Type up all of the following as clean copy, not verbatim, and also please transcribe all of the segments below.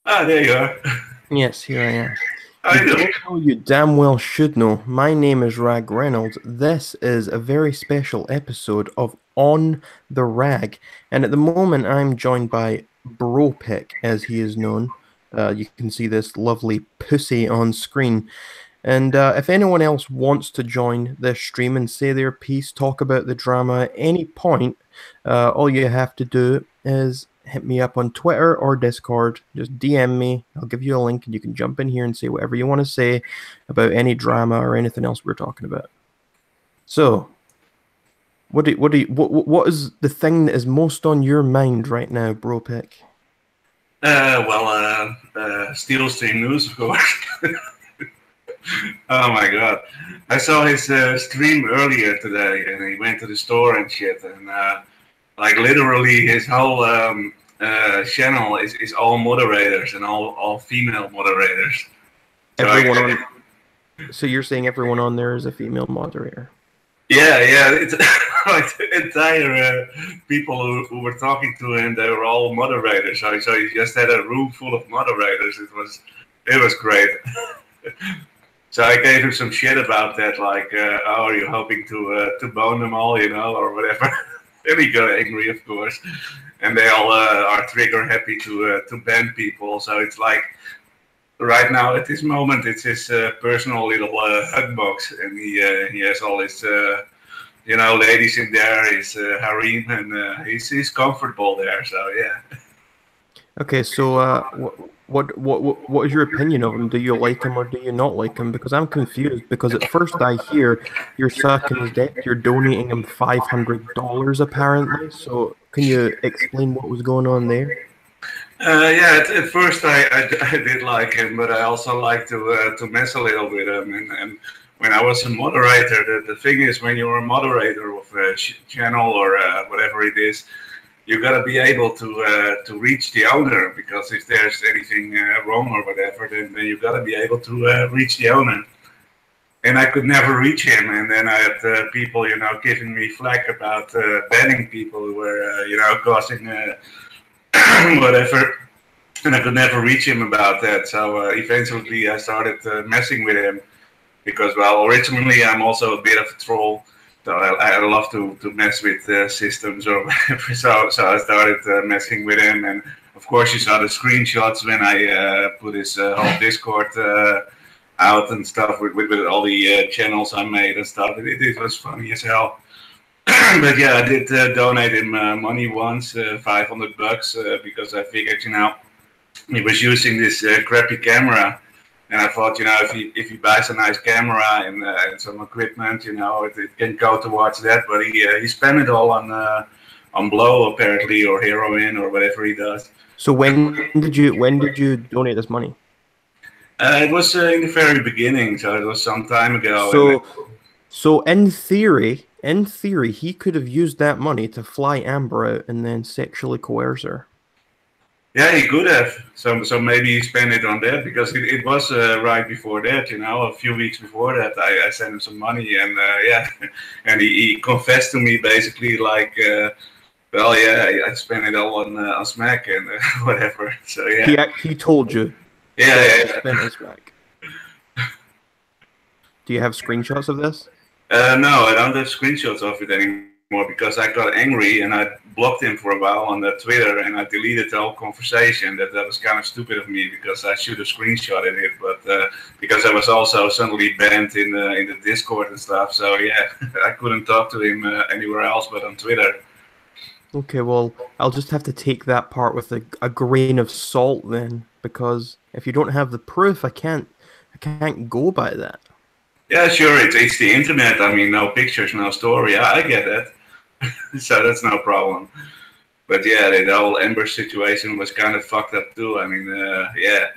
Ah, there you are. Yes, here I am. How You you doing? don't know, you damn well should know. My name is Reynolds. This is a very special episode of On the Rag. And at the moment, I'm joined by Bro Pic, as he is known. You can see this lovely pussy on screen. And if anyone else wants to join this stream and say their piece, talk about the drama at any point, all you have to do is hit me up on Twitter or Discord. Just DM me. I'll give you a link and you can jump in here and say whatever you want to say about any drama or anything else we're talking about. So, what is the thing that is most on your mind right now, Bro Pick? Steel Stream News, of course. Oh my god. I saw his stream earlier today and he went to the store and shit. And like literally his whole channel is all moderators and all female moderators. So Everyone I, on. So you're saying everyone on there is a female moderator? yeah, it's like the entire people who were talking to him, they were all moderators. So he just had a room full of moderators. It was great. So I gave him some shit about that, like, oh, are you hoping to bone them all, or whatever. And he got angry, of course. And they all are trigger happy to ban people. So it's like right now at this moment, it's his personal little hug box, and he has all his ladies in there, his harem, and he's comfortable there. So yeah. Okay, so what is your opinion of him? Do you like him or do you not like him? Because I'm confused. Because at first I hear you're sucking his dick, you're donating him $500 apparently. So can you explain what was going on there? Yeah, at first I did like him, but I also like to mess a little with him. And when I was a moderator, the thing is, when you're a moderator of a channel or whatever it is, you gotta be able to reach the owner, because if there's anything wrong or whatever, then you gotta be able to reach the owner. And I could never reach him, and then I had people, giving me flack about banning people who were, causing whatever, and I could never reach him about that. So eventually I started messing with him because, well, originally I'm also a bit of a troll. So I love to mess with systems or whatever. So I started messing with him. And of course, you saw the screenshots when I put his whole Discord out and stuff with all the channels I made and stuff. It was funny as hell. But yeah, I did donate him money once, $500, because I figured, he was using this crappy camera, and I thought, if he buys a nice camera and some equipment, it can go towards that. But he spent it all on blow apparently, or heroin, or whatever he does. So when did you donate this money? It was in the very beginning, so it was some time ago, and So so in theory, he could have used that money to fly Amber out and then sexually coerce her. yeah, he could have. So maybe he spent it on that, because it was right before that, a few weeks before that, I sent him some money, and yeah, and he confessed to me basically like, well, yeah, I spent it all on smack and whatever. So He yeah, he told you yeah, that he yeah. spent his back. Do you have screenshots of this? No, I don't have screenshots of it anymore, because I got angry and I blocked him for a while on the Twitter, and I deleted the whole conversation. That was kind of stupid of me, because I should have screenshotted it, but because I was also suddenly banned in the Discord and stuff. So yeah, I couldn't talk to him anywhere else but on Twitter. Okay, well, I'll just have to take that part with a grain of salt then, because if you don't have the proof, I can't go by that. Yeah, sure, it's the internet. I mean, no pictures, no story. I get that. So that's no problem. But yeah, the whole Ember situation was kind of fucked up too. I mean, yeah.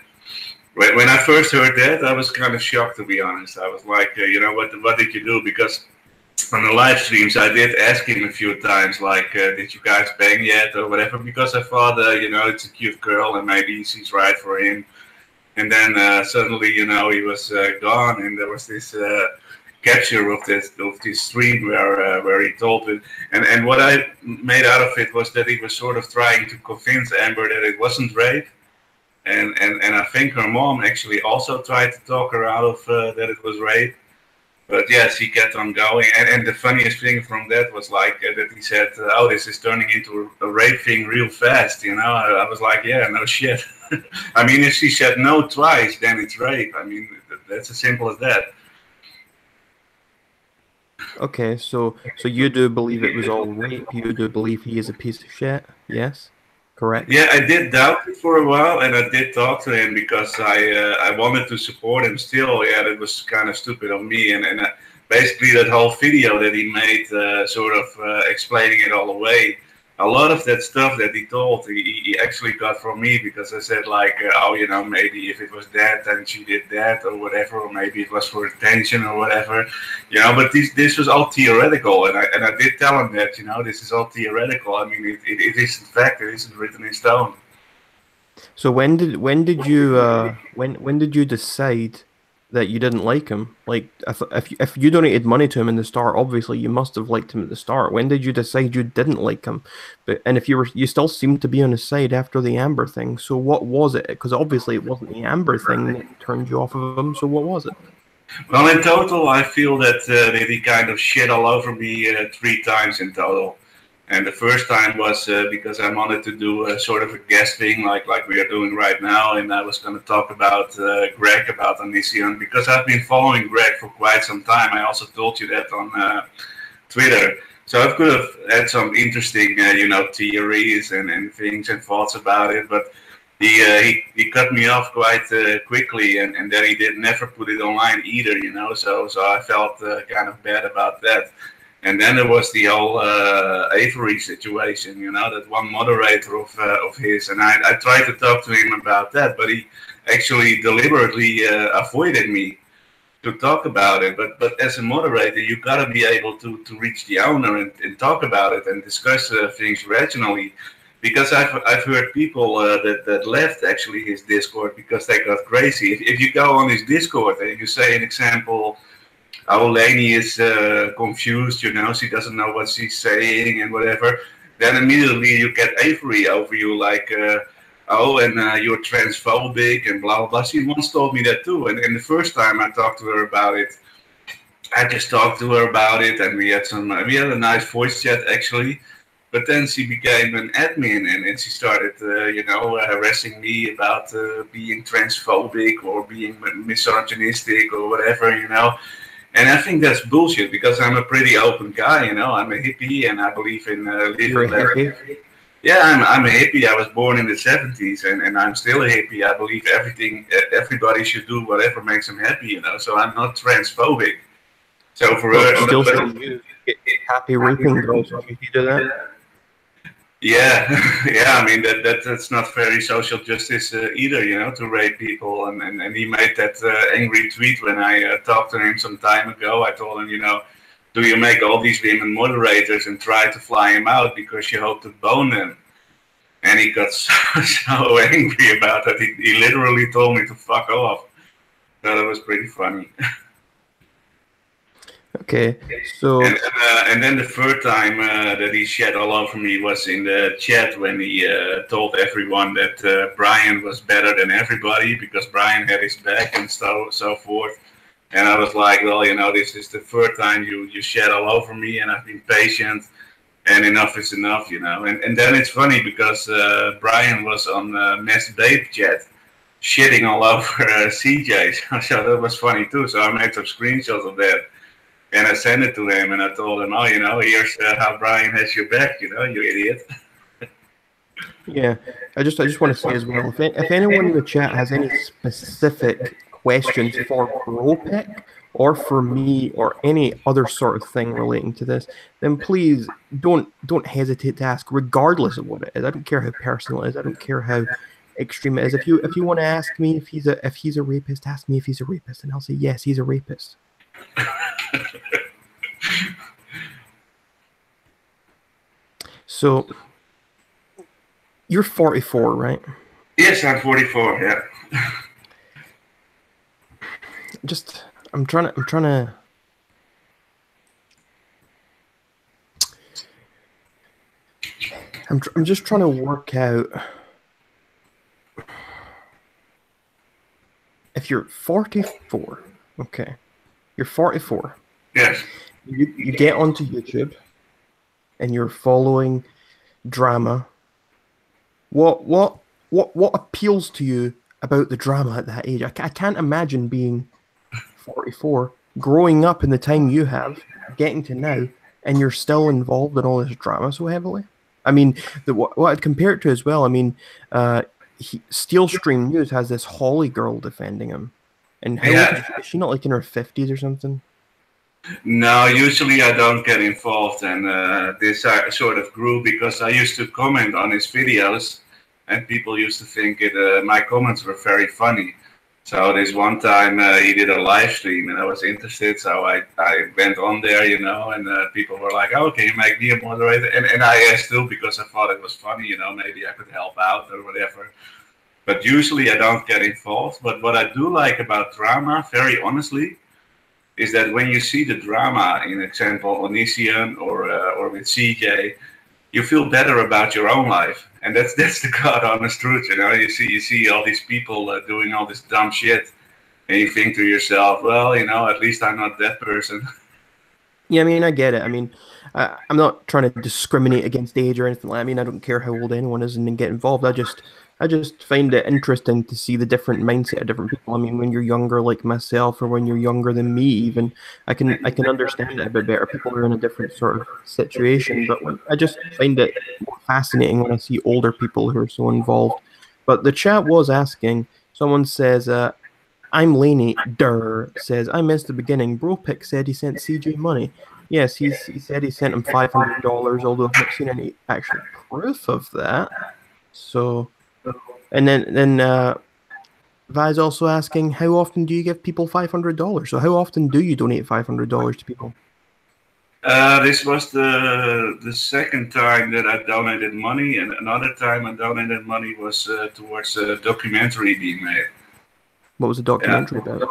When I first heard that, I was kind of shocked, to be honest. I was like, what did you do? Because on the live streams, I did ask him a few times, like, did you guys bang yet or whatever? Because I thought, it's a cute girl and maybe she's right for him. And then suddenly, he was gone, and there was this capture of this stream where he told it, and what I made out of it was that he was sort of trying to convince Amber that it wasn't rape, and I think her mom actually also tried to talk her out of that it was rape. But yeah, she kept on going, and the funniest thing from that was like that he said, "Oh, this is turning into a rape thing real fast." You know, I was like, "Yeah, no shit." I mean, if she said no twice, then it's rape. I mean, that's as simple as that. Okay, so you do believe it was all rape. You do believe he is a piece of shit. Yes, correct. Yeah, I did doubt it for a while, and I did talk to him because I wanted to support him still. Yeah, that was kind of stupid of me, and basically that whole video that he made, sort of explaining it all away. A lot of that stuff that he told, he actually got from me because I said like, oh, you know, maybe if it was that, then she did that or whatever, or maybe it was for attention or whatever, you know. But this was all theoretical, and I did tell him that, you know, this is all theoretical. I mean, it is in fact, it isn't written in stone. So when did you decide that you didn't like him? Like if you donated money to him in the start, obviously you must have liked him at the start. When did you decide you didn't like him? But and if you still seemed to be on his side after the Amber thing. So what was it? Because obviously it wasn't the Amber thing that turned you off of him. So what was it? Well, in total, I feel that he kind of shit all over me 3 times in total. And the first time was because I wanted to do a sort of a guest thing like we are doing right now, and I was going to talk about Greg, about Onision, because I've been following Greg for quite some time. I also told you that on Twitter. So I could have had some interesting, you know, theories and things and thoughts about it, but he cut me off quite quickly, and then he did never put it online either, you know. So I felt kind of bad about that. And then there was the whole Avery situation, you know, that one moderator of his, and I tried to talk to him about that, but he actually deliberately avoided me to talk about it. But as a moderator, you gotta be able to reach the owner and talk about it and discuss things rationally. Because I've heard people that left actually his Discord because they got crazy. If you go on his Discord and you say an example, oh, Lainey is confused, you know, she doesn't know what she's saying and whatever, then immediately you get Avery over you like, oh, and you're transphobic and blah, blah, blah. She once told me that too. And the first time I talked to her about it, I just talked to her about it, and we had a nice voice chat actually. But then she became an admin, and she started, you know, harassing me about being transphobic or being misogynistic or whatever, you know. And I think that's bullshit because I'm a pretty open guy, you know. I'm a hippie and I believe in You're a living hippie? Yeah, I'm a hippie. I was born in the 70s, and I'm still a hippie. I believe everybody should do whatever makes them happy, you know. So I'm not transphobic. So for Well, her, still say you get happy raping girls if you do that. yeah, yeah. I mean that's not very social justice either, you know, to rape people. And he made that angry tweet when I talked to him some time ago. I told him, you know, do you make all these women moderators and try to fly him out because you hope to bone them? And he got so angry about that. He literally told me to fuck off. So that was pretty funny. Okay, so And then the third time that he shat all over me was in the chat when he told everyone that Brian was better than everybody because Brian had his back and so forth. And I was like, well, you know, this is the third time you shat all over me, and I've been patient, and enough is enough, you know. And then it's funny because Brian was on Mass Babe chat shitting all over CJ. So that was funny too. So I made some screenshots of that. And I sent it to him, and I told him, "Oh, you know, here's how Brian has your back. You know, you idiot." yeah, I just want to say as well, if anyone in the chat has any specific questions for Bro Pic or for me or any other sort of thing relating to this, then please don't hesitate to ask, regardless of what it is. I don't care how personal it is. I don't care how extreme it is. If you want to ask me if he's a rapist, ask me if he's a rapist, and I'll say yes, he's a rapist. So you're 44, right? Yes, I'm 44. Yeah. Just I'm trying to I'm just trying to work out if you're 44, okay, you're 44. Yes. You get onto YouTube and you're following drama. What appeals to you about the drama at that age? I can't imagine being 44, growing up in the time you have, getting to now, and you're still involved in all this drama so heavily. I mean, what I'd compare it to as well. I mean, Steel Stream News has this Holly girl defending him, and how old is Yeah. she? Is she not like in her 50s or something? No, usually I don't get involved in this sort of group because I used to comment on his videos, and people used to think my comments were very funny. So this one time he did a live stream, and I was interested, so I went on there, and people were like, "Oh, can you make me a moderator?" And I asked too because I thought it was funny, maybe I could help out or whatever. But usually I don't get involved. But what I do like about drama, very honestly, is that when you see the drama, in example, Onision or with CJ, you feel better about your own life, and that's the god honest truth. You see all these people doing all this dumb shit, and you think to yourself, well, at least I'm not that person. Yeah, I mean, I get it. I mean, I'm not trying to discriminate against age or anything like that. I mean, I don't care how old anyone is and get involved. I just find it interesting to see the different mindset of different people. I mean, when you're younger like myself, or when you're younger than me, even, I can understand it a bit better. People are in a different sort of situation, but I just find it more fascinating when I see older people who are so involved. But the chat was asking. Someone says, I'm Laney Durr says, I missed the beginning. Bro Pic said he sent CJ money. Yes, he said he sent him $500, although I've not seen any actual proof of that. So, and then Vi's also asking, how often do you give people $500? So how often do you donate $500 to people? This was the second time that I donated money, and another time I donated money was towards a documentary being made. What was the documentary about?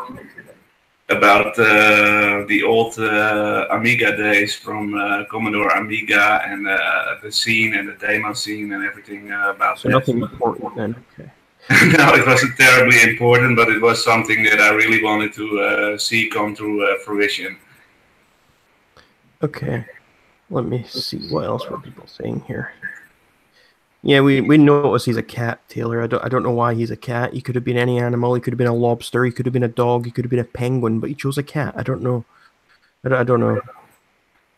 About the old Amiga days from Commodore Amiga and the scene and the demo scene and everything about So that. nothing important then. Okay. No, it wasn't terribly important, but it was something that I really wanted to see come to fruition. Okay. Let me see. What else were people saying here? Yeah, we notice he's a cat, Taylor. I don't know why he's a cat. He could have been any animal. He could have been a lobster. He could have been a dog. He could have been a penguin, but he chose a cat. I don't know. I don't know.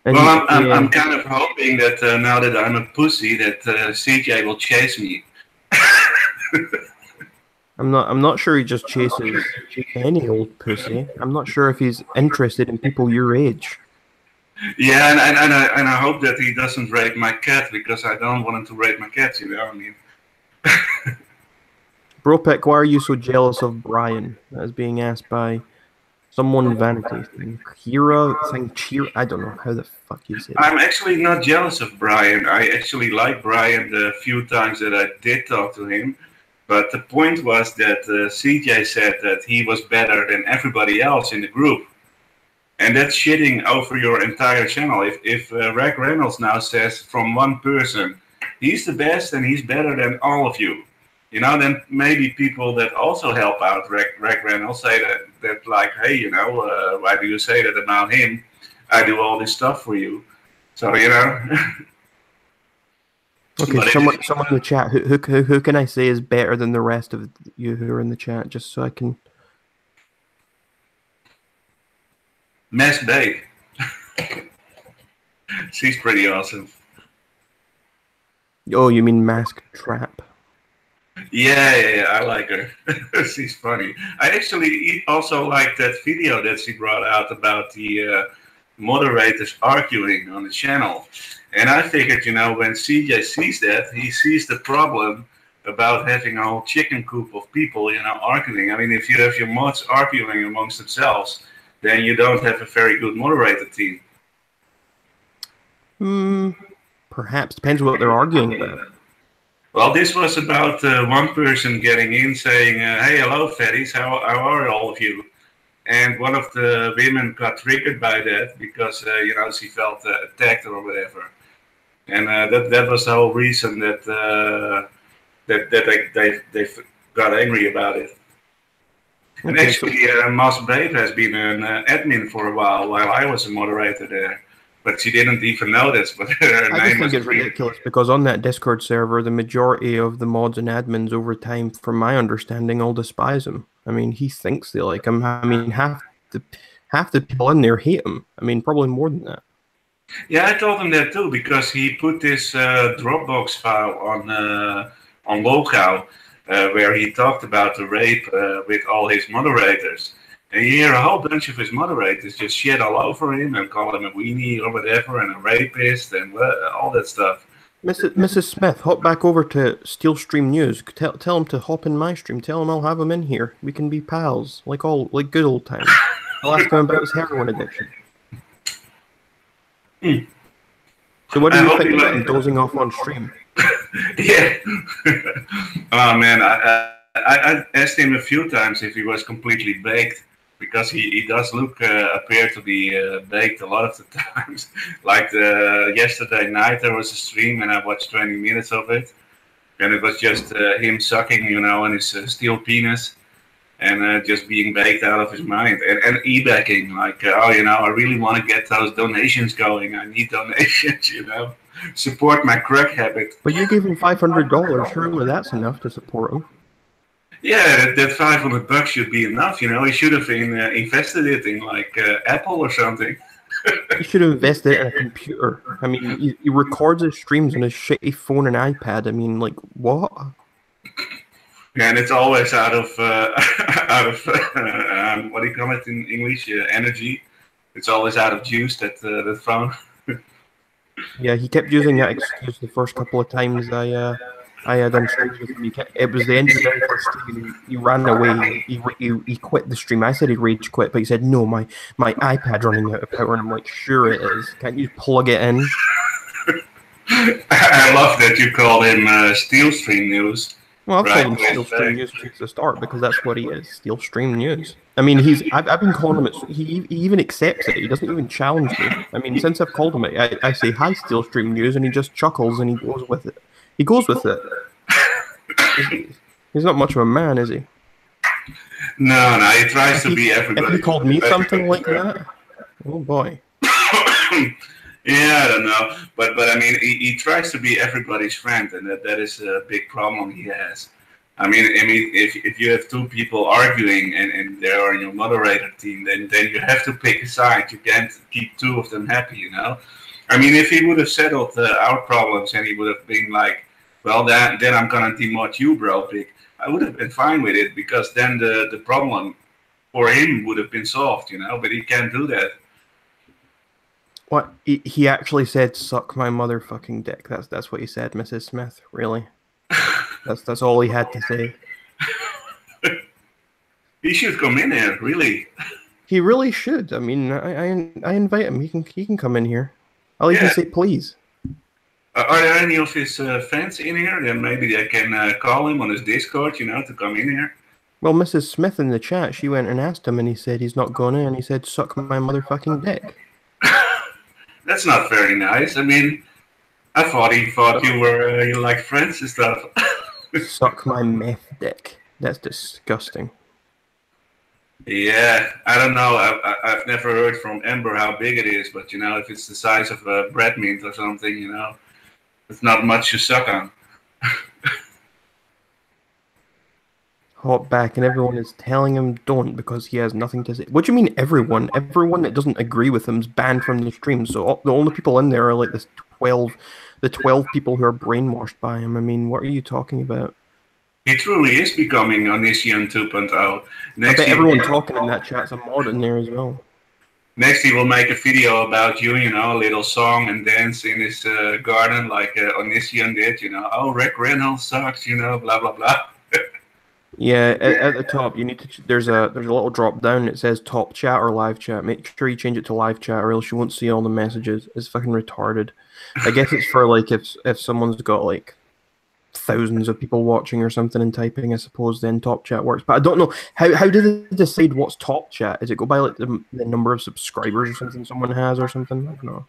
And well, I'm kind of hoping that now that I'm a pussy, that CJ will chase me. I'm not sure he just chases any old pussy. I'm not sure if he's interested in people your age. Yeah, and I hope that he doesn't rape my cat because I don't want him to rape my cat. I mean. Bro Pic, why are you so jealous of Brian? That is being asked by someone vanity thing. Cheer. I don't know how the fuck you say that. I'm actually not jealous of Brian. I actually like Brian the few times that I did talk to him. But the point was that CJ said that he was better than everybody else in the group. And that's shitting over your entire channel. If ragreynolds now says from one person, he's the best and he's better than all of you, then maybe people that also help out ragreynolds say that like, hey, why do you say that about him? I do all this stuff for you. So, Okay, someone in the chat, who can I say is better than the rest of you who are in the chat, just so I can... Mess Babe. She's pretty awesome. Oh, you mean Mask Trap? Yeah, I like her. She's funny. I actually also like that video that she brought out about the moderators arguing on the channel. And I figured, when CJ sees that, he sees the problem about having a whole chicken coop of people, arguing. I mean, if you have your mods arguing amongst themselves, then you don't have a very good moderator team. Perhaps. Depends what they're arguing about. Well, this was about one person getting in saying, hey, hello, fatties, how are all of you? And one of the women got triggered by that because, she felt attacked or whatever. And that was the whole reason that they got angry about it. And Okay, so actually, Mas Brave has been an admin for a while I was a moderator there. But she didn't even notice, but her I just name think was it's green. ridiculous because on that Discord server, the majority of the mods and admins over time, from my understanding, all despise him. I mean, he thinks they like him. I mean, half the people in there hate him. I mean, probably more than that. Yeah, I told him that too because he put this Dropbox file on Local where he talked about the rape with all his moderators. And you hear a whole bunch of his moderators just shit all over him and call him a weenie or whatever and a rapist and all that stuff. Mrs. Smith, hop back over to Steel Stream News. Tell him to hop in my stream. Tell him I'll have him in here. We can be pals, like good old times. I'll ask him about his heroin addiction. So what do I you hope think he about him like dozing off on stream? Yeah. Oh man, I asked him a few times if he was completely baked because he does look appear to be baked a lot of the times. Like yesterday night there was a stream and I watched 20 minutes of it, and it was just him sucking, on his steel penis and just being baked out of his mind and e-backing like, I really want to get those donations going. I need donations, support my crack habit. But you gave him $500. Surely that's enough to support him. Yeah, that $500 should be enough. He should have invested it in like Apple or something. He should have invested it in a computer. I mean, he records his streams on his shitty phone and iPad. I mean, like, what? And it's always out of what do you call it in English? Energy. It's always out of juice. That phone. Yeah, he kept using that excuse the first couple of times I had done streams with him. It was the end of the very first stream. He ran away. He quit the stream. I said he'd rage quit, but he said no. My iPad's running out of power, and I'm like, sure it is. Can't you plug it in? I love that you called him Steel Stream News. Well, I've called him Steel Stream News since the start because that's what he is, Steel Stream News. I mean, I've been calling him it. He even accepts it. He doesn't even challenge me. I mean, since I've called him it, I say, hi, Steel Stream News, and he just chuckles and he goes with it. He goes with it. He's not much of a man, is he? No, he tries to be everybody. If he called me something like that, oh boy. Yeah, I don't know, but I mean, he tries to be everybody's friend, and that is a big problem he has. I mean, if you have two people arguing and they are in your moderator team, then you have to pick a side. You can't keep two of them happy, I mean, if he would have settled our problems and he would have been like, well, then I'm gonna demod you, Bro Pic, I would have been fine with it because then the problem for him would have been solved, But he can't do that. What he actually said, "Suck my motherfucking dick." That's what he said, Mrs. Smith. Really? That's all he had to say. He should come in here, really. He really should. I mean, I invite him. He can come in here. I'll even say please. Are there any of his fans in here? Then maybe I can call him on his Discord, to come in here. Well, Mrs. Smith in the chat, she went and asked him, and he said he's not going in. He said, "Suck my motherfucking dick." That's not very nice. I mean, I thought he thought you like friends and stuff. Suck my meth dick. That's disgusting. Yeah, I don't know. I've never heard from Ember how big it is, but if it's the size of a bread mint or something, it's not much to suck on. Hop back, and everyone is telling him don't because he has nothing to say. What do you mean everyone? Everyone that doesn't agree with him is banned from the stream. So the only people in there are like the 12 people who are brainwashed by him. I mean, what are you talking about? He truly is becoming Omniscient 2.0. I bet everyone talking in that chat's a mod in there as well. Next, he will make a video about you, a little song and dance in his garden like Omniscient did, Oh, ragreynolds sucks, blah, blah, blah. Yeah, at the top you need to. There's a little drop down that says top chat or live chat. Make sure you change it to live chat, or else you won't see all the messages. It's fucking retarded. I guess it's for like if someone's got like thousands of people watching or something and typing. I suppose then top chat works. But I don't know how do they decide what's top chat? Is it go by like the number of subscribers or something someone has or something? I don't know.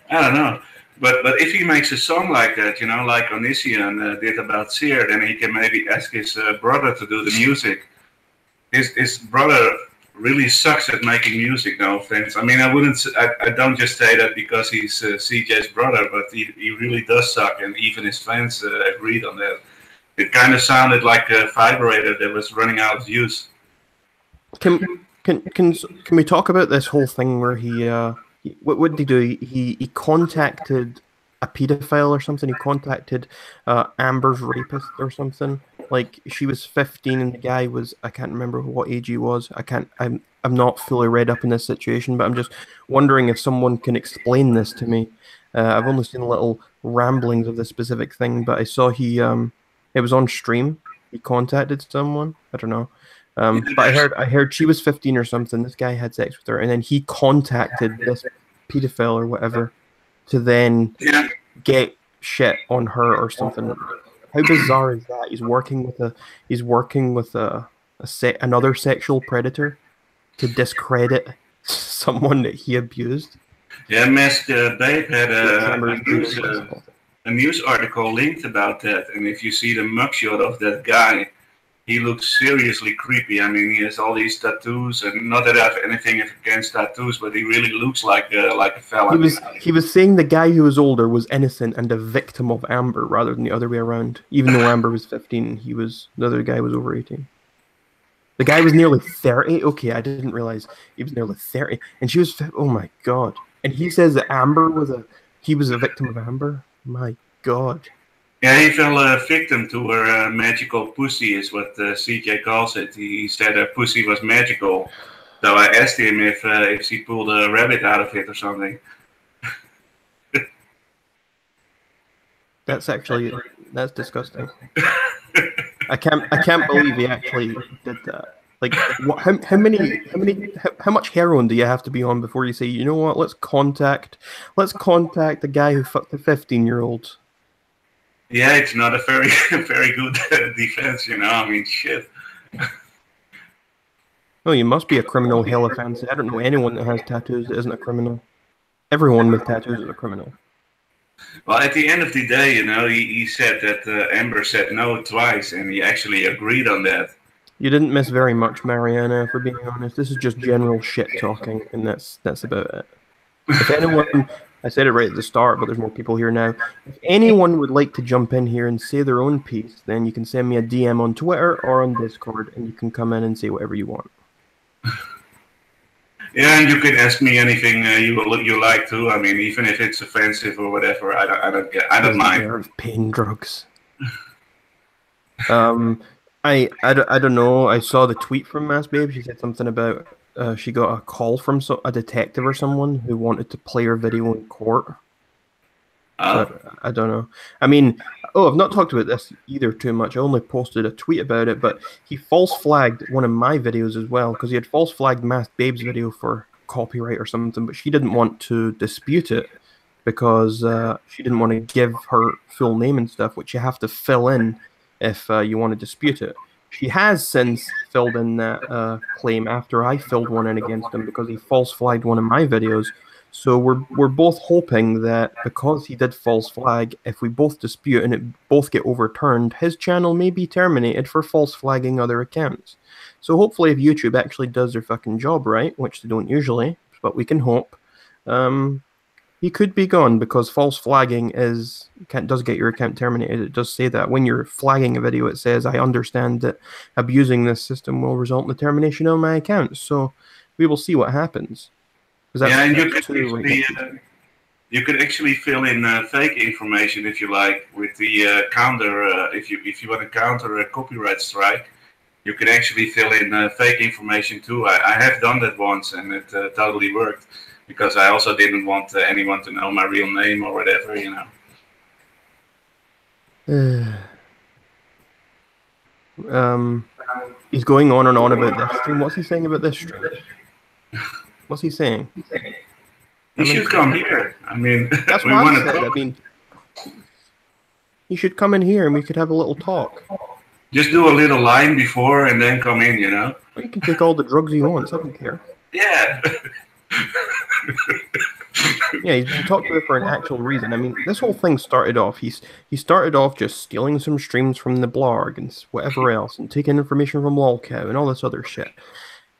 I don't know. But if he makes a song like that, like Omniscient did about Seer, then he can maybe ask his brother to do the music. his brother really sucks at making music. No offense. I mean, I don't just say that because he's CJ's brother, but he really does suck, and even his fans agreed on that. It kind of sounded like a vibrator that was running out of use. Can we talk about this whole thing where what did he do? He contacted a pedophile or something. He contacted Amber's rapist or something. Like she was 15 and the guy was, I can't remember what age he was. I'm not fully read up in this situation, but I'm just wondering if someone can explain this to me. I've only seen little ramblings of this specific thing, but I saw it was on stream. He contacted someone. I don't know. But I heard she was 15 or something. This guy had sex with her, and then he contacted this pedophile or whatever to then get shit on her or something. How bizarre is that? He's working with another sexual predator to discredit someone that he abused. Yeah, Masked Babe had a news article linked about that, and if you see the mugshot of that guy, he looks seriously creepy. I mean, he has all these tattoos, and not that I have anything against tattoos, but he really looks like a fella. He was saying the guy who was older was innocent and a victim of Amber rather than the other way around. Even though Amber was 15, the other guy was over 18. The guy was nearly 30. Okay, I didn't realize he was nearly 30, and she was. Oh my god! And he says that Amber was a victim of Amber. My god. Yeah, he fell victim to her magical pussy, is what CJ calls it. He said her pussy was magical. So I asked him if she pulled a rabbit out of it or something. That's disgusting. I can't believe he actually did that. Like, how much heroin do you have to be on before you say, you know what, let's contact the guy who fucked the 15-year-old. Yeah, it's not a very good defense, you know. I mean, shit. Oh, you must be a criminal, hell offense. I don't know anyone that has tattoos that isn't a criminal. Everyone with tattoos is a criminal. Well, at the end of the day, you know, he said that Amber said no twice, and he actually agreed on that. You didn't miss very much, Mariana, for being honest. This is just general shit talking, and that's about it. If anyone... I said it right at the start, but there's more people here now. If anyone would like to jump in here and say their own piece, then you can send me a DM on Twitter or on Discord, and you can come in and say whatever you want. Yeah, and you can ask me anything you like too. I mean, even if it's offensive or whatever, I don't mind. Of pain drugs. I don't know. I saw the tweet from Mass Babe. She said something about. She got a call from a detective or someone who wanted to play her video in court. I don't know. I mean, I've not talked about this either too much. I only posted a tweet about it, but he false flagged one of my videos as well because he had false flagged Masked Babe's video for copyright or something, but she didn't want to dispute it because she didn't want to give her full name and stuff, which you have to fill in if you want to dispute it. She has since filled in that claim after I filled one in against him because he false flagged one of my videos. So we're both hoping that because he did false flag, if we both dispute and it both get overturned, his channel may be terminated for false flagging other accounts. So hopefully if YouTube actually does their fucking job right, which they don't usually, but we can hope, he could be gone because false flagging does get your account terminated. It does say that when you're flagging a video, it says, I understand that abusing this system will result in the termination of my account. So we will see what happens. Yeah, and you could actually fill in fake information if you like with the counter. If you want to counter a copyright strike, you can actually fill in fake information too. I have done that once, and it totally worked. Because I also didn't want anyone to know my real name or whatever, you know. He's going on and on about this stream. What's he saying about this stream? What's he saying? He should come here. I mean, that's what I said. I mean, he should come in here and we could have a little talk. Just do a little line before and then come in, you know? Well, you can take all the drugs he wants. I don't care. Yeah. Yeah, he's being talked to for an actual reason. I mean, this whole thing started off. He started off just stealing some streams from the blog and whatever else, and taking information from lolcow and all this other shit.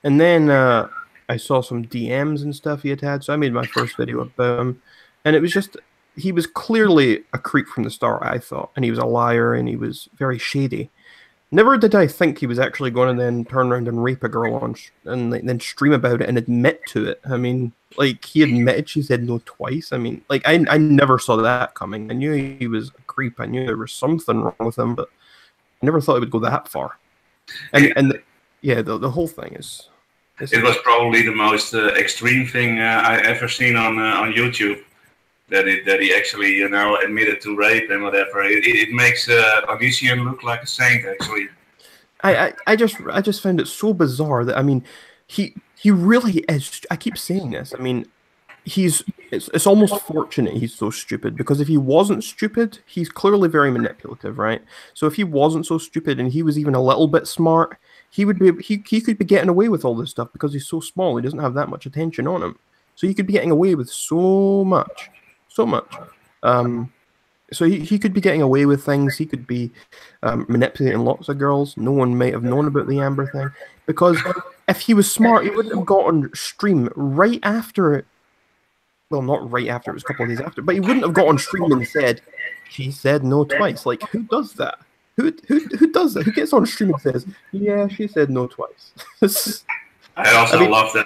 And then I saw some DMs and stuff he had, so I made my first video about him, and it was just he was clearly a creep from the start, I thought, and he was a liar and he was very shady. Never did I think he was actually going to then turn around and rape a girl and then stream about it and admit to it. I mean, like, he admitted she said no twice. I mean, like, I never saw that coming. I knew he was a creep. I knew there was something wrong with him, but I never thought it would go that far. And yeah, the whole thing is. It was probably the most extreme thing I ever seen on YouTube. That he actually, you know, admitted to rape and whatever. It makes Onision look like a saint, actually. I just found it so bizarre that, I mean, he really is. I keep saying this. I mean, it's almost fortunate he's so stupid, because if he wasn't stupid, he's clearly very manipulative, right? So if he wasn't so stupid and he was even a little bit smart, he could be getting away with all this stuff because he's so small. He doesn't have that much attention on him, so he could be getting away with so much. So he could be getting away with things. He could be manipulating lots of girls. No one might have known about the Amber thing, because if he was smart, he wouldn't have got on stream right after it. Well, not right after, it was a couple of days after, but he wouldn't have got on stream and said, "She said no twice." Like, who does that? Who does that? Who gets on stream and says, "Yeah, she said no twice"? I also love that.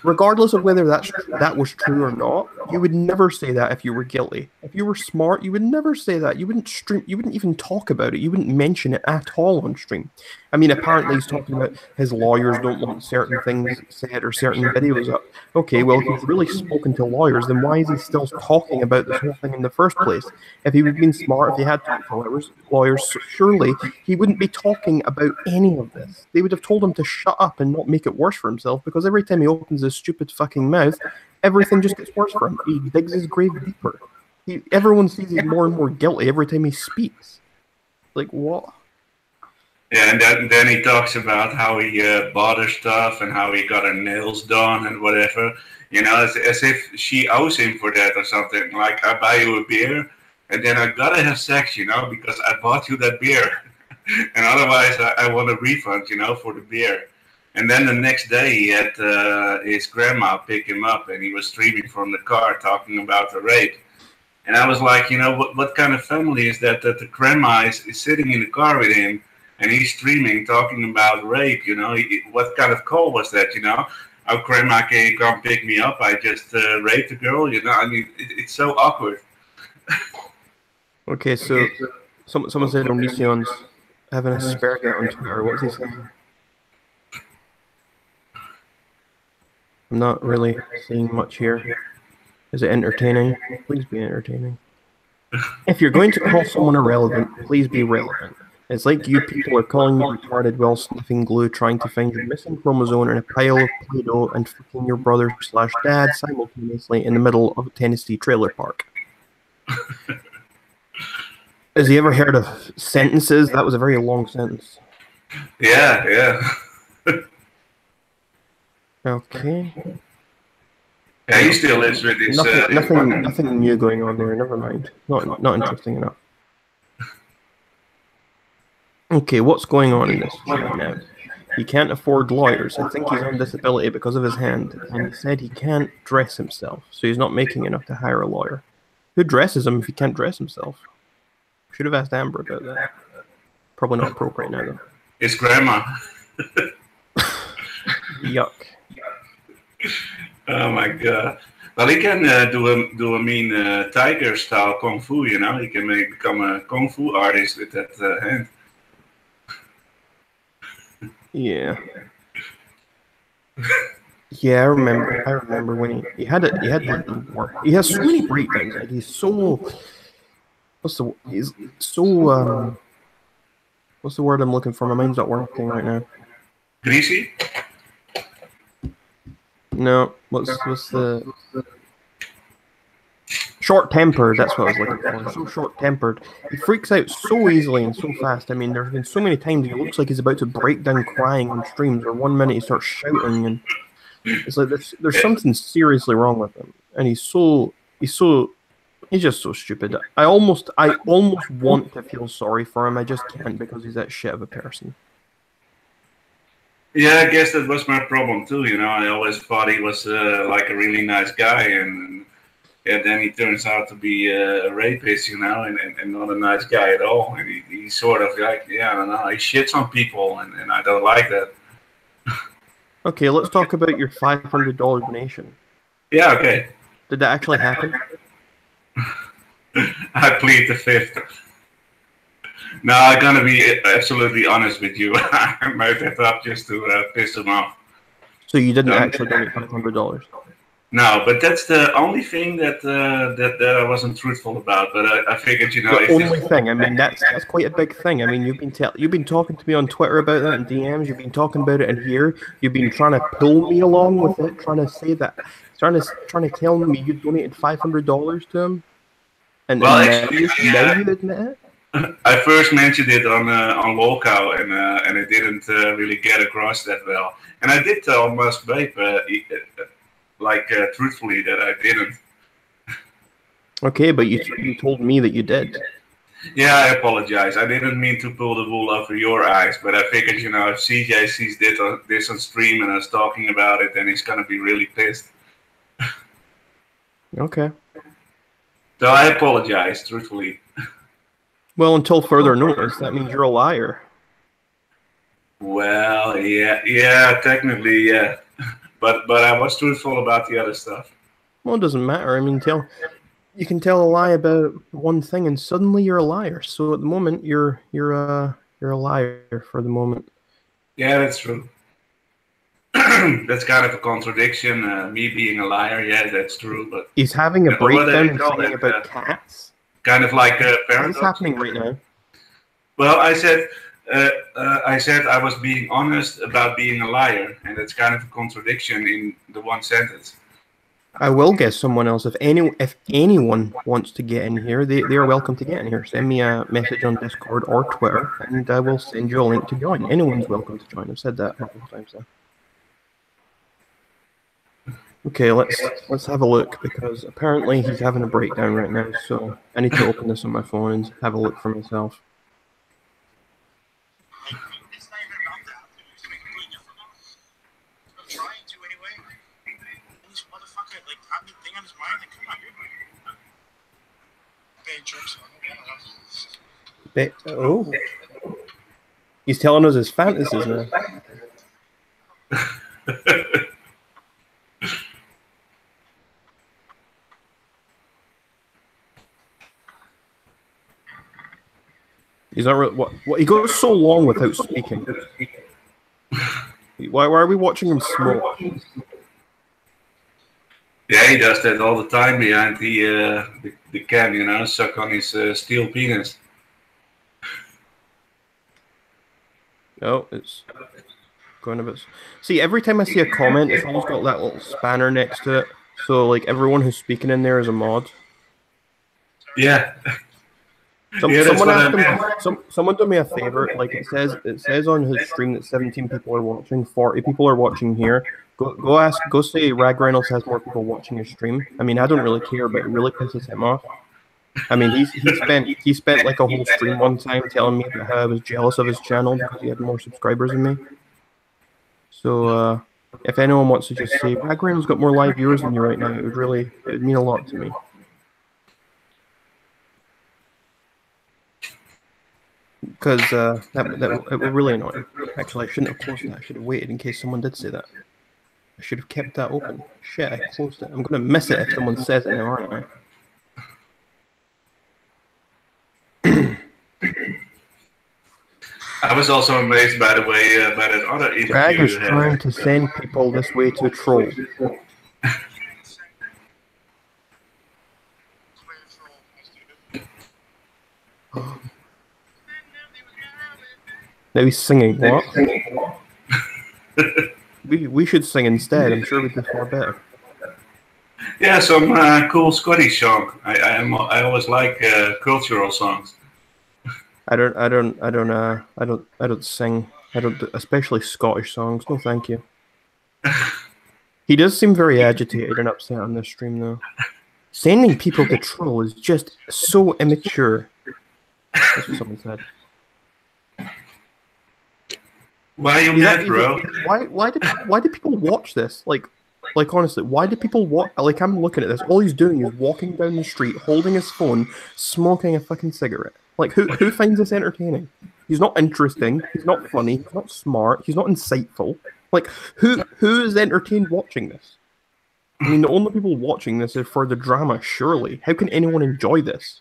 Regardless of whether that was true or not, you would never say that if you were guilty. If you were smart, you would never say that. You wouldn't stream. You wouldn't even talk about it. You wouldn't mention it at all on stream. I mean, apparently he's talking about his lawyers don't want certain things said or certain videos up. Okay, well, if he's really spoken to lawyers, then why is he still talking about this whole thing in the first place? If he would have been smart, if he had talked to lawyers, surely he wouldn't be talking about any of this. They would have told him to shut up and not make it worse for himself, because every time he opens his stupid fucking mouth, everything just gets worse for him. He digs his grave deeper. Everyone sees he's more and more guilty every time he speaks. Like, what? Yeah, and then he talks about how he bought her stuff and how he got her nails done and whatever. You know, as if she owes him for that or something. Like, I buy you a beer, and then I gotta have sex, you know, because I bought you that beer. And otherwise, I want a refund, you know, for the beer. And then the next day, he had his grandma pick him up, and he was streaming from the car talking about the rape. And I was like, you know, what kind of family is that the grandma is sitting in the car with him, and he's streaming, talking about rape, you know? What kind of call was that, you know? How grandma can you come pick me up? I just raped a girl, you know? I mean, it's so awkward. Okay, so someone said Onision's having a spare get on Twitter. What's he saying? I'm not really seeing much here. Is it entertaining? Please be entertaining. If you're going to call someone irrelevant, please be relevant. It's like you people are calling me retarded while sniffing glue, trying to find your missing chromosome in a pile of Play-Doh and fucking your brother/dad simultaneously in the middle of a Tennessee trailer park. Has he ever heard of sentences? That was a very long sentence. Yeah. Okay. Yeah, he still lives with his... Nothing new going on there. Never mind. Not interesting enough. Okay, what's going on in this right now? He can't afford lawyers. I think he's on disability because of his hand. And he said he can't dress himself, so he's not making enough to hire a lawyer. Who dresses him if he can't dress himself? Should have asked Amber about that. Probably not appropriate now, though. His grandma. Yuck. Oh my god. Well, he can do a mean tiger style kung fu, you know. He can become a kung fu artist with that hand. Yeah. Yeah, I remember when he had it. He has so many breakdowns. Like, he's so. What's the word I'm looking for? My mind's not working right now. Greasy? No. What's the short-tempered? That's what I was looking for. So short-tempered. He freaks out so easily and so fast. I mean, there have been so many times he looks like he's about to break down crying on streams, or 1 minute he starts shouting, and it's like there's something seriously wrong with him. and he's just so stupid. I almost want to feel sorry for him. I just can't because he's that shit of a person. Yeah, I guess that was my problem too. You know, I always thought he was like a really nice guy, and yeah, then he turns out to be a rapist, you know, and not a nice guy at all. And he's sort of like, yeah, I don't know, he shits on people, and I don't like that. Okay, let's talk about your $500 donation. Yeah, okay. Did that actually happen? I plead the fifth. No, I'm gonna be absolutely honest with you. I made that up just to piss him off. So you didn't actually donate $500? No, but that's the only thing that that I wasn't truthful about. But I figured, you know, the only thing. I mean, that's quite a big thing. I mean, you've been talking to me on Twitter about that in DMs. You've been talking about it in here. You've been trying to pull me along with it, trying to say that, trying to tell me you donated $500 to him. And well, now actually, you admit it. I first mentioned it on Lolcow, and it didn't really get across that well. And I did tell Musk Babe, truthfully, that I didn't. Okay, but you told me that you did. Yeah, I apologize. I didn't mean to pull the wool over your eyes, but I figured, you know, if CJ sees this on stream and us talking about it, then he's gonna be really pissed. Okay. So I apologize, truthfully. Well, until further notice, that means you're a liar. Well, yeah, technically, yeah. But I was truthful about the other stuff. Well, it doesn't matter. I mean, you can tell a lie about one thing, and suddenly you're a liar. So at the moment, you're a liar for the moment. Yeah, that's true. That's kind of a contradiction. Me being a liar, yeah, that's true. But he's having a breakdown and saying about cats. Kind of like a paradox. What's happening right now? Well, I said I was being honest about being a liar, and that's kind of a contradiction in the one sentence. I will get someone else. If anyone wants to get in here, they are welcome to get in here. Send me a message on Discord or Twitter, and I will send you a link to join. Anyone's welcome to join. I've said that a couple of times now. Okay, let's have a look, because apparently he's having a breakdown right now, so I need to open this on my phone and have a look for myself. Oh, he's telling us his fantasies now. He's not really, what he goes so long without speaking. Why are we watching him smoke? Yeah, he does that all the time behind the cam, you know, suck on his steel penis. Oh, it's going a bit. See, every time I see a comment, it's always got that little spanner next to it. So, like, everyone who's speaking in there is a mod. Yeah. Someone do me a favor. Like it says on his stream that 17 people are watching, 40 people are watching here. Go say Ragreynolds has more people watching your stream. I mean, I don't really care, but it really pisses him off. I mean, he spent like a whole stream one time telling me about how I was jealous of his channel because he had more subscribers than me. So if anyone wants to just say Ragreynolds got more live viewers than you right now, it would mean a lot to me. Because it would really annoy me. Actually, I shouldn't have closed that. I should have waited in case someone did say that. I should have kept that open. Shit, I closed it. I'm going to miss it if someone says it now, aren't I? I was also amazed, by the way, by that other interview. Rag is trying to send people this way to troll. Now he's singing. What? we should sing instead. I'm sure we'd be far better. Yeah, some cool Scottish song. I always like cultural songs. I don't sing. I don't, especially Scottish songs. No, thank you. He does seem very agitated and upset on this stream, though. Sending people to troll is just so immature. That's what someone said. Why are you mad, bro? Why do people watch this? Like honestly, why do people watch? Like, I'm looking at this. All he's doing is walking down the street, holding his phone, smoking a fucking cigarette. Like, who finds this entertaining? He's not interesting. He's not funny. He's not smart. He's not insightful. Like, who is entertained watching this? I mean, the only people watching this are for the drama, surely. How can anyone enjoy this?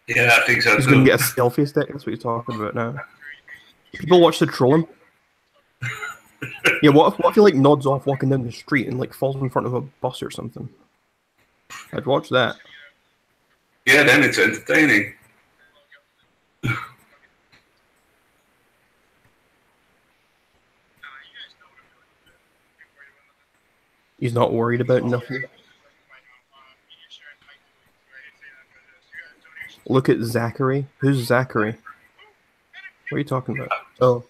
Yeah, I think so He's too. going to get a selfie stick? That's what he's talking about now. People watch the troll him. Yeah, what if he, like, nods off walking down the street and, like, falls in front of a bus or something? I'd watch that. Yeah, then it's entertaining. He's not worried about nothing. Look at Zachary. Who's Zachary? What are you talking about? Oh.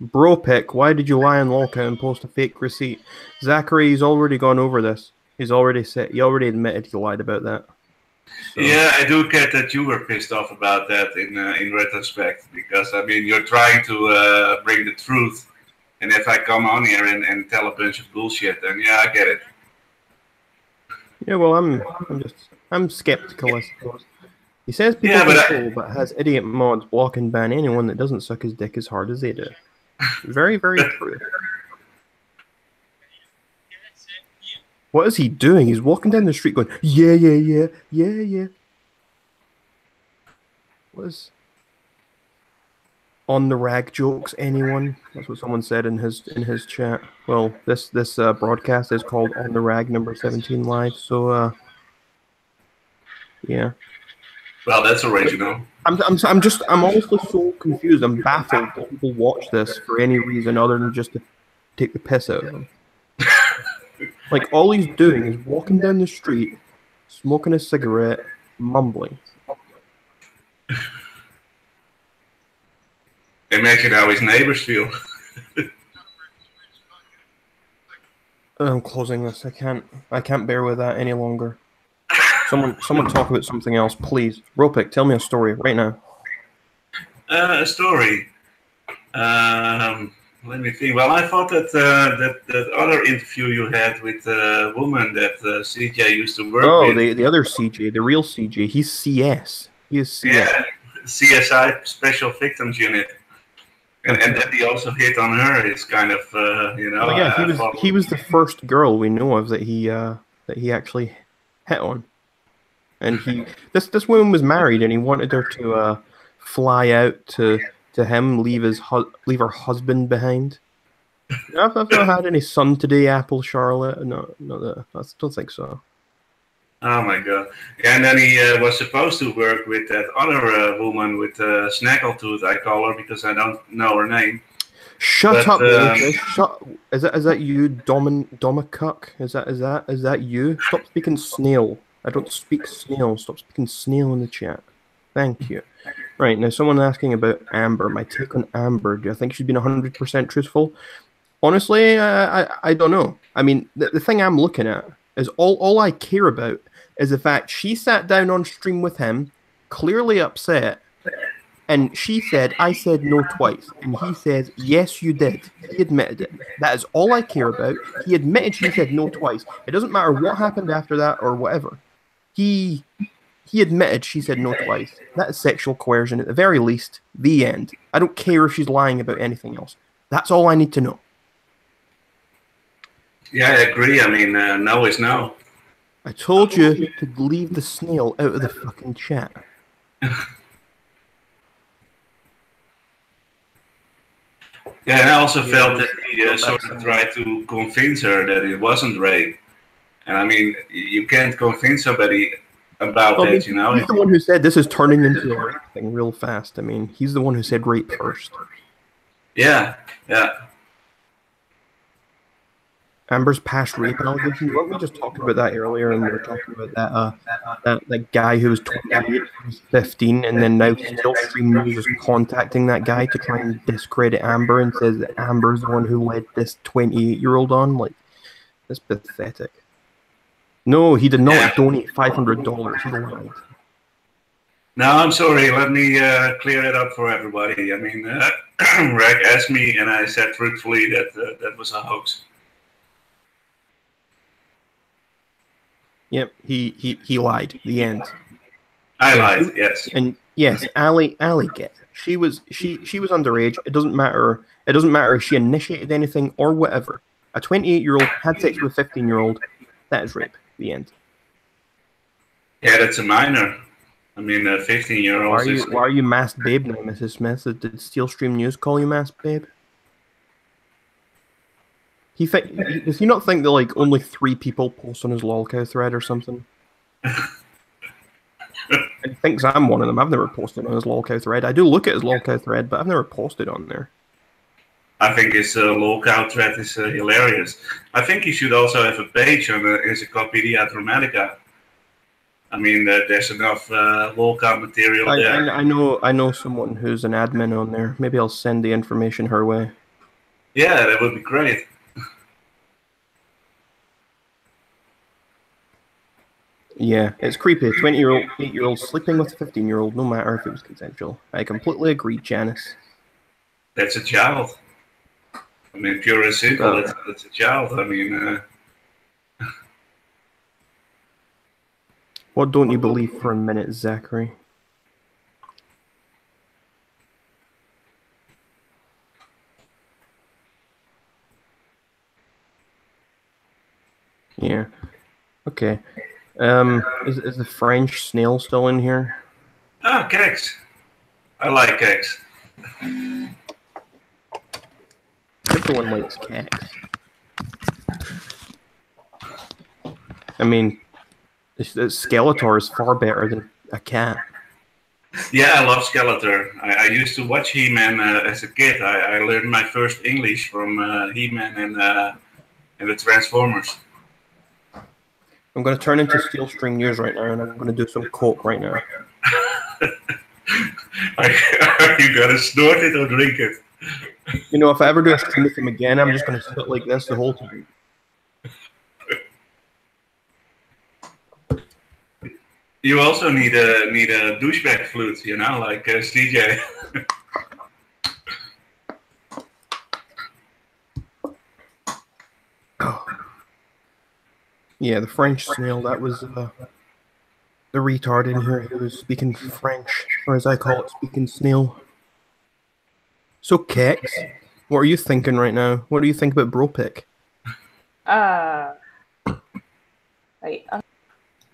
Bro Pic, why did you lie on lolcat and post a fake receipt? Zachary, he's already gone over this. He already admitted he lied about that. So. Yeah, I do get that you were pissed off about that in retrospect, because I mean you're trying to bring the truth, and if I come on here and tell a bunch of bullshit, then yeah, I get it. Yeah, well, I'm skeptical, I suppose. He says people control, but has idiot mods block and ban anyone that doesn't suck his dick as hard as they do. Very, very true. What is he doing? He's walking down the street going, yeah, yeah, yeah, yeah, yeah. What is... On the rag jokes, anyone? That's what someone said in his chat. Well, this broadcast is called On the Rag number 17 live, so yeah. Well, that's original. I'm honestly so confused. I'm baffled that people watch this for any reason other than just to take the piss out of them. Like, all he's doing is walking down the street, smoking a cigarette, mumbling. Imagine how his neighbors feel. I'm closing this. I can't bear with that any longer. Someone talk about something else, please. Bro Pic, tell me a story right now. A story. Let me think. Well, I thought that that other interview you had with the woman that CJ used to work with. Oh, the other CJ, the real CJ. He's CS. He is CS. Yeah, CSI Special Victims Unit. And that he also hit on her is kind of, you know. Well, yeah, he was the first girl we know of that he actually hit on. And this woman was married, and he wanted her to fly out to him, leave her husband behind. I've not had any sun today, Apple Charlotte. No, I don't think so. Oh my god! Yeah, and then he was supposed to work with that other woman with Snaggletooth. I call her because I don't know her name. Shut up, Lucas. Shut. Is that you, Domicuck? Is that you? Stop speaking snail. I don't speak snail. Stop speaking snail in the chat. Thank you. Right, now someone asking about Amber. My take on Amber. Do I think she's been 100% truthful? Honestly, I don't know. I mean, the thing I'm looking at is all I care about is the fact she sat down on stream with him, clearly upset, and she said, I said no twice. And he says, yes, you did. He admitted it. That is all I care about. He admitted she said no twice. It doesn't matter what happened after that or whatever. He admitted she said no twice. That is sexual coercion at the very least. The end. I don't care if she's lying about anything else. That's all I need to know. Yeah, I agree. I mean, no is no. I told you to leave the snail out of the fucking chat. Yeah, and I also felt that he sort of tried to convince her that it wasn't rape. And I mean, you can't convince somebody about that, you know? He's the one who said this is turning into a rape thing real fast. I mean, he's the one who said rape first. Yeah, yeah. Amber's past rape allegations. Weren't we just talking about that earlier? And we were talking about that guy who was 28, was 15, and then now Stillstream News is contacting that guy to try and discredit Amber and says that Amber's the one who led this 28-year-old on. Like, that's pathetic. No, he did not donate $500. He lied. No, I'm sorry. Let me clear it up for everybody. I mean, Rag asked me, and I said truthfully that that was a hoax. Yep, he lied. The end. I lied. Yes. And yes, Allie get. She was underage. It doesn't matter. It doesn't matter if she initiated anything or whatever. A 28-year-old had sex with a 15-year-old. That is rape. The end. Yeah, that's a minor. I mean, 15-year-old. Why are you masked babe now, Mrs. Smith? Did Stillstream News call you masked babe? Does he not think that like only 3 people post on his lolcow thread or something? He thinks I'm one of them. I've never posted on his lolcow thread. I do look at his lolcow thread, but I've never posted on there. I think his lolcow thread is hilarious. I think he should also have a page on Encyclopedia Dramatica. I mean, there's enough lolcow material there. I know someone who's an admin on there. Maybe I'll send the information her way. Yeah, that would be great. Yeah, it's creepy. 20-year-old, 8-year-old sleeping with a 15-year-old, no matter if it was consensual. I completely agree, Janice. That's a child. I mean, pure and simple, that's a child. I mean... What don't you believe for a minute, Zachary? Yeah. Okay. Is the French snail still in here? Ah, Keks. I like Keks. Everyone likes Keks. I mean, Skeletor is far better than a cat. Yeah, I love Skeletor. I used to watch He-Man as a kid. I learned my first English from He-Man and the Transformers. I'm going to turn into Stillstream News right now, and I'm going to do some coke right now. Are you going to snort it or drink it? You know, if I ever do a stream with him again, I'm just going to sit like this the whole time. You also need a douchebag flute, you know, like CJ. Yeah, the French snail, that was the retard in here who was speaking French, or as I call it, speaking snail. So, Keks, what are you thinking right now? What do you think about Bro Pic? Wait,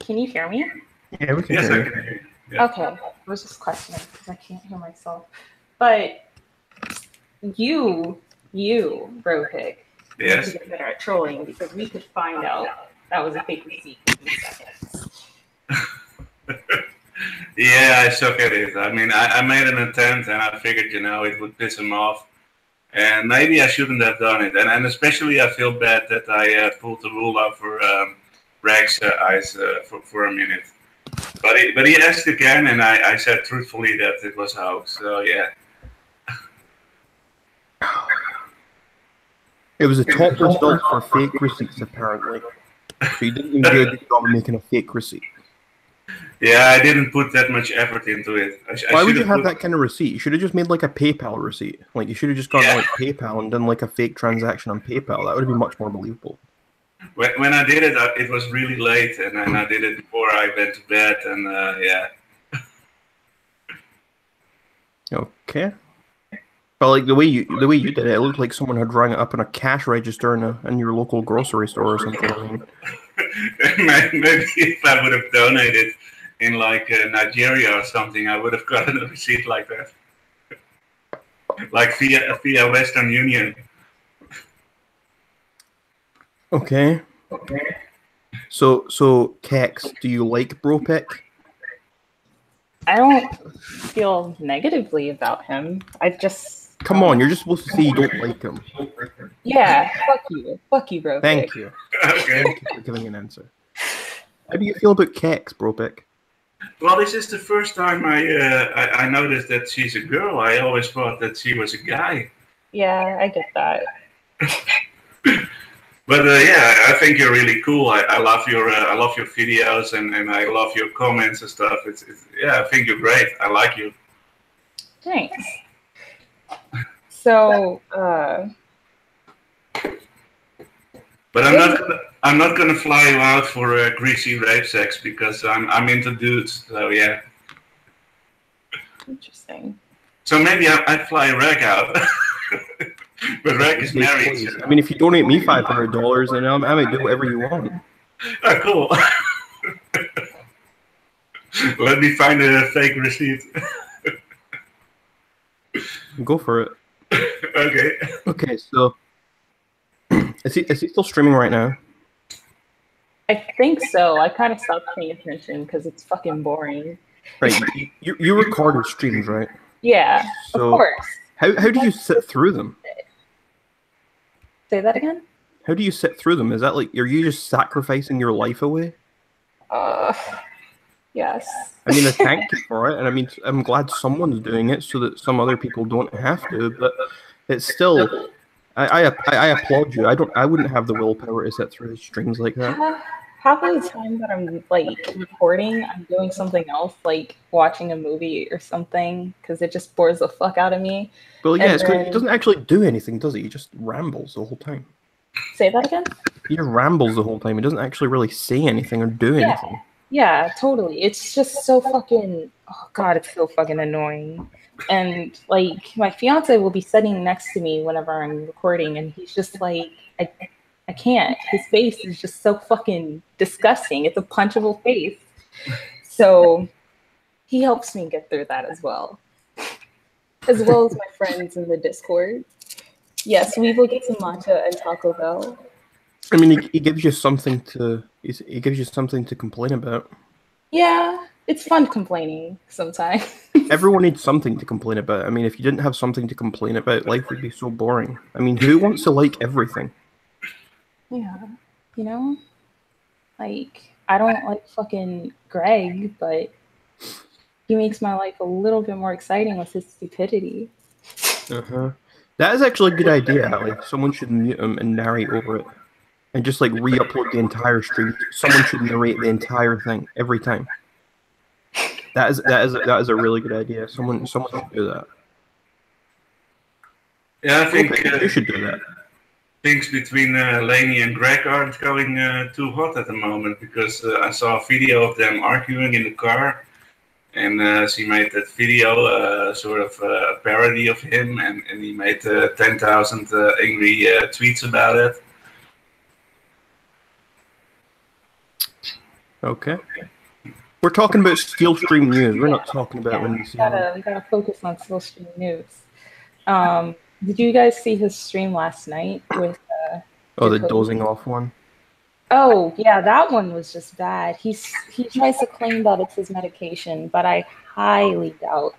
can you hear me? Yeah, we can hear you. Yeah. Okay, I was just questioning because I can't hear myself. But you, Bro Pic, yes, need to get better at trolling because we could find out that was a fake receipt in seconds. Yeah, I suck at it. I mean, I made an attempt and I figured, you know, it would piss him off. And maybe I shouldn't have done it. And especially I feel bad that I pulled the rule out for Rag's eyes for a minute. But he asked again, and I said truthfully that it was a hoax. So, yeah. It was a top result for fake receipts, apparently. So you didn't even do a good job of making a fake receipt. Yeah, I didn't put that much effort into it. Why would you have that kind of receipt? You should have just made like a PayPal receipt. Like you should have just gone to like PayPal and done like a fake transaction on PayPal. That would have been much more believable. When I did it, it was really late, and I did it before I went to bed, and yeah. Okay. But like the way you did it, it looked like someone had rang it up in a cash register in your local grocery store or something. I mean. Maybe if I would have donated in like Nigeria or something, I would have gotten a receipt like that, like via Western Union. Okay. So Keks, do you like Bro Pic? I don't feel negatively about him. I just come on. You're just supposed to say you don't like him. Yeah, fuck you, bro. Thank Pic. you. Okay. Thank you for giving an answer. How do you feel about Keks, Bro Pic? Well, this is the first time I noticed that she's a girl. I always thought that she was a guy. Yeah, I get that. But yeah, I think you're really cool. I love your videos and I love your comments and stuff. It's yeah, I think you're great. I like you. Thanks. So, But I'm not gonna fly you out for greasy rape sex because I'm into dudes. So yeah. interesting. So maybe I'd fly Reg out. But Reg is married. I mean, if you donate me $500, then I might do whatever you want. Oh, cool. Let me find a fake receipt. Go for it. Okay. Okay, so is he still streaming right now? I think so. I kind of stopped paying attention because it's fucking boring. Right, you record his streams, right? Yeah, So of course. How do you sit through them? Say that again? How do you sit through them? Is that like, are you just sacrificing your life away? Yes. I mean, I thank you for it, and I mean, I'm glad someone's doing it so that some other people don't have to. But it's still, I applaud you. I wouldn't have the willpower to sit through the streams like that. Half of the time that I'm like recording, I'm doing something else, like watching a movie or something, because it just bores the fuck out of me. Well, yeah, And it's because then- he doesn't actually do anything, does he? He just rambles the whole time. Say that again? He just rambles the whole time. He doesn't actually really say anything or do anything. Yeah, totally. It's just so fucking, oh god, it's so fucking annoying. And like my fiance will be sitting next to me whenever I'm recording, and he's just like, I can't. His face is just so fucking disgusting. It's a punchable face. So he helps me get through that as well as my friends in the Discord. Yes, we will get some matcha and Taco Bell. I mean, he gives you something to he gives you something to complain about. Yeah, it's fun complaining sometimes. Everyone needs something to complain about. I mean, if you didn't have something to complain about, life would be so boring. I mean, who wants to like everything? Yeah, you know, like I don't like fucking Greg, but he makes my life a little bit more exciting with his stupidity. That is actually a good idea, Ali. Someone should mute him and narrate over it, and just like re-upload the entire stream. Someone should narrate the entire thing every time. That is a really good idea. Someone should do that. Yeah, I think You should do that. things between Lainey and Greg aren't going too hot at the moment because I saw a video of them arguing in the car, and she made that video sort of a parody of him, and he made 10,000 angry tweets about it. Okay. We're talking about Steel Stream News. We're not talking about when you see we gotta focus on Steel Stream News. Did you guys see his stream last night with the dozing off one? Oh yeah, that one was just bad. He tries to claim that it's his medication, but I highly doubt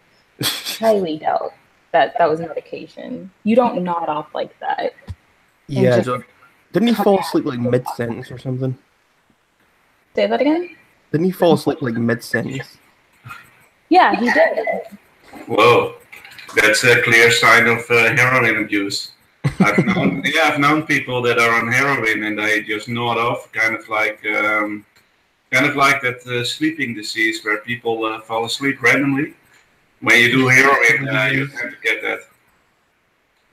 that was medication. You don't nod off like that. Yeah, didn't he fall asleep like mid-sentence or something? Say that again? Didn't he fall asleep like mid-sentence? Yeah, he did. Whoa, that's a clear sign of heroin abuse. I've known people that are on heroin and they just nod off, kind of like that sleeping disease where people fall asleep randomly. When you do heroin, you tend to get that.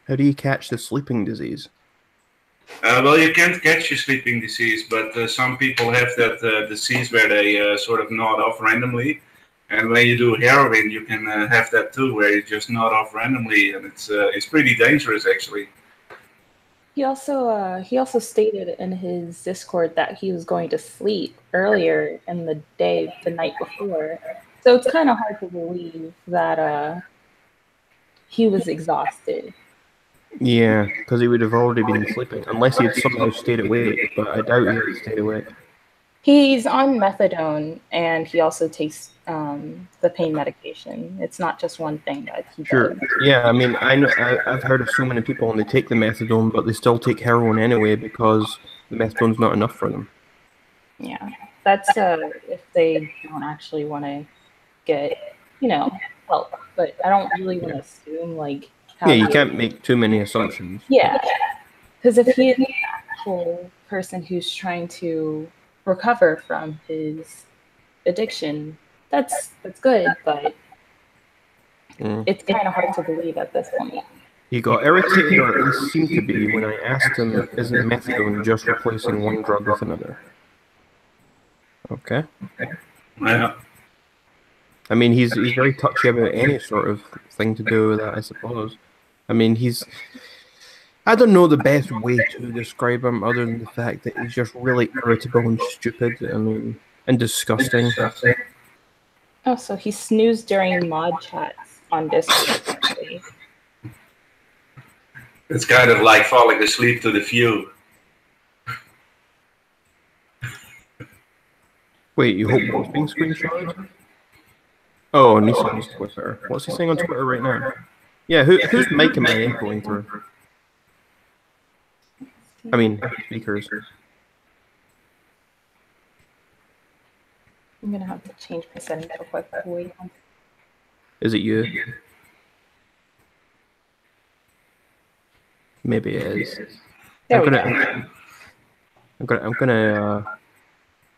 How do you catch the sleeping disease? Well, you can't catch your sleeping disease, but some people have that disease where they sort of nod off randomly. And when you do heroin, you can have that too, where you just nod off randomly, and it's pretty dangerous actually. He also stated in his Discord that he was going to sleep earlier in the day, the night before. So it's kind of hard to believe that he was exhausted. Yeah, because he would have already been sleeping, unless he had somehow stayed awake, but I doubt he had stayed awake. He's on methadone, and he also takes the pain medication. It's not just one thing that he Sure. does. Yeah, I mean, I've heard of so many people and they take the methadone, but they still take heroin anyway because the methadone's not enough for them. Yeah, that's if they don't actually want to get, help. But I don't really want to assume like how. Yeah, you can't make too many assumptions. Yeah, because if he is an actual person who's trying to recover from his addiction, that's good, but it's kind of hard to believe at this point. He got irritated, or at least seemed to be, when I asked him, isn't methadone just replacing one drug with another? Okay. Yeah. I mean, he's very touchy about any sort of thing to do with that, I suppose. I mean, I don't know the best way to describe him other than the fact that he's just really irritable and stupid, I mean, and disgusting. Oh, so he snoozed during mod chats on Discord. It's kind of like falling asleep to the view. Wait, you hope what's being screenshotted? Oh, Nissan's Twitter. What's he saying on Twitter right now? Yeah, whose mic am I echoing through? I mean, speakers. I'm gonna have to change my settings real quick. Wait. Is it you? Maybe it is. I'm gonna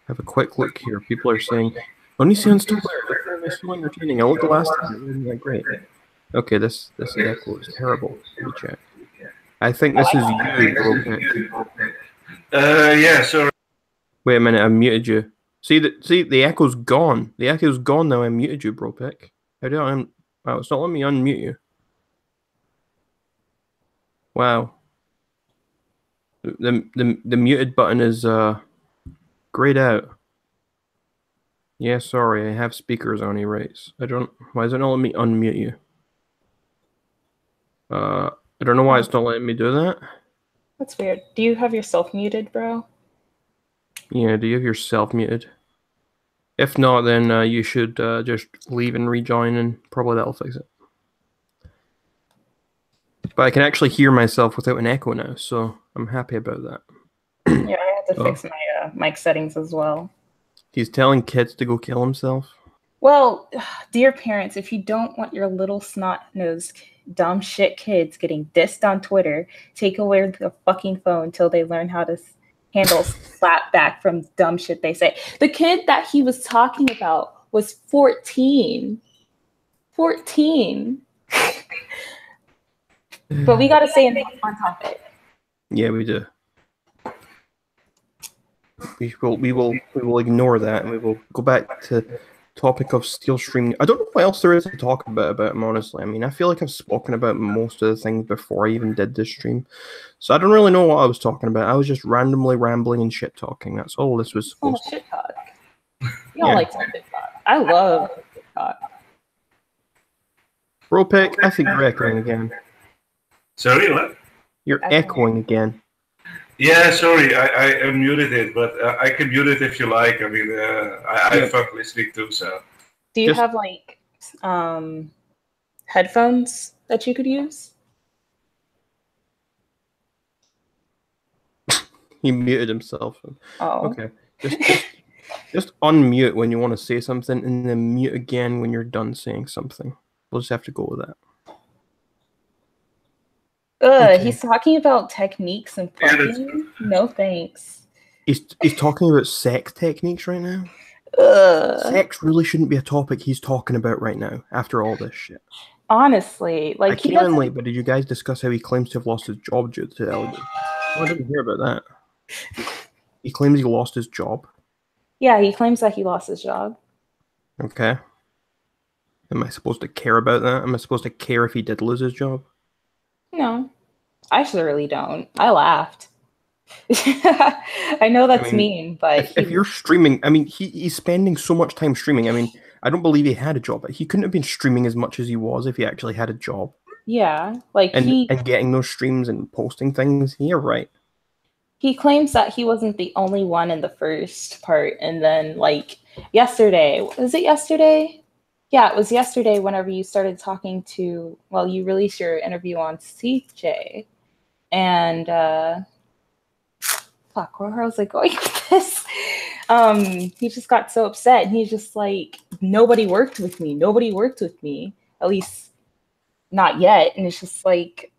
have a quick look here. People are saying, "Only sounds Twitter. It's so entertaining. I looked the last time. It wasn't that great." Okay, this echo is terrible. Let me check. I think this is you, Bro Pic. Yeah, sorry. Wait a minute, I muted you. See the echo's gone. The echo's gone now. I muted you, Bro Pic. How do I? Wow, it's not letting me unmute you. Wow. The muted button is grayed out. Yeah, sorry, I have speakers on erase. Why is it not letting me unmute you? I don't know why it's not letting me do that. That's weird. Do you have yourself muted, bro? Yeah, do you have yourself muted? If not, then you should just leave and rejoin, and probably that'll fix it. But I can actually hear myself without an echo now, so I'm happy about that. Yeah, I had to fix my mic settings as well. He's telling kids to go kill himself? Well, dear parents, if you don't want your little snot-nosed, dumb shit kids getting dissed on Twitter, take away the fucking phone until they learn how to handle slap back from dumb shit they say. The kid that he was talking about was 14. 14. But we got to stay on topic. Yeah, we do. We will ignore that, and we will go back to topic of steel stream. I don't know what else there is to talk about him, honestly. I mean, I feel like I've spoken about most of the things before I even did this stream, so I don't really know what I was talking about. I was just randomly rambling and shit talking. That's all this was supposed to be. Shit talk. Y'all like some shit talk. I love shit talk. Bro Pic, I think you're echoing again. Sorry, what? You're echoing again. Yeah, sorry, I muted it, but I can mute it if you like. I mean, I fuck listening too, so. Do you have like headphones that you could use? He muted himself. Oh. Okay. Just unmute when you want to say something, and then mute again when you're done saying something. We'll just have to go with that. Okay. He's talking about techniques and fucking. No thanks. He's talking about sex techniques right now. Sex really shouldn't be a topic he's talking about right now. After all this shit. Honestly, like I came in late, but did you guys discuss how he claims to have lost his job due to LG? I didn't hear about that. He claims he lost his job. Yeah, he claims that he lost his job. Okay. Am I supposed to care about that? Am I supposed to care if he did lose his job? No, I surely don't. I laughed. I know that's mean, but if you're streaming, I mean, he's spending so much time streaming. I mean, I don't believe he had a job, but he couldn't have been streaming as much as he was if he actually had a job. Yeah, like and getting those streams and posting things. Yeah, right. he claims that he wasn't the only one in the first part, and then like yesterday, was it yesterday? Yeah, it was yesterday. Whenever you started talking to, well, you released your interview on CJ, and fuck, where was I going with this? He just got so upset, and he's just like, nobody worked with me. Nobody worked with me. At least not yet. And it's just like,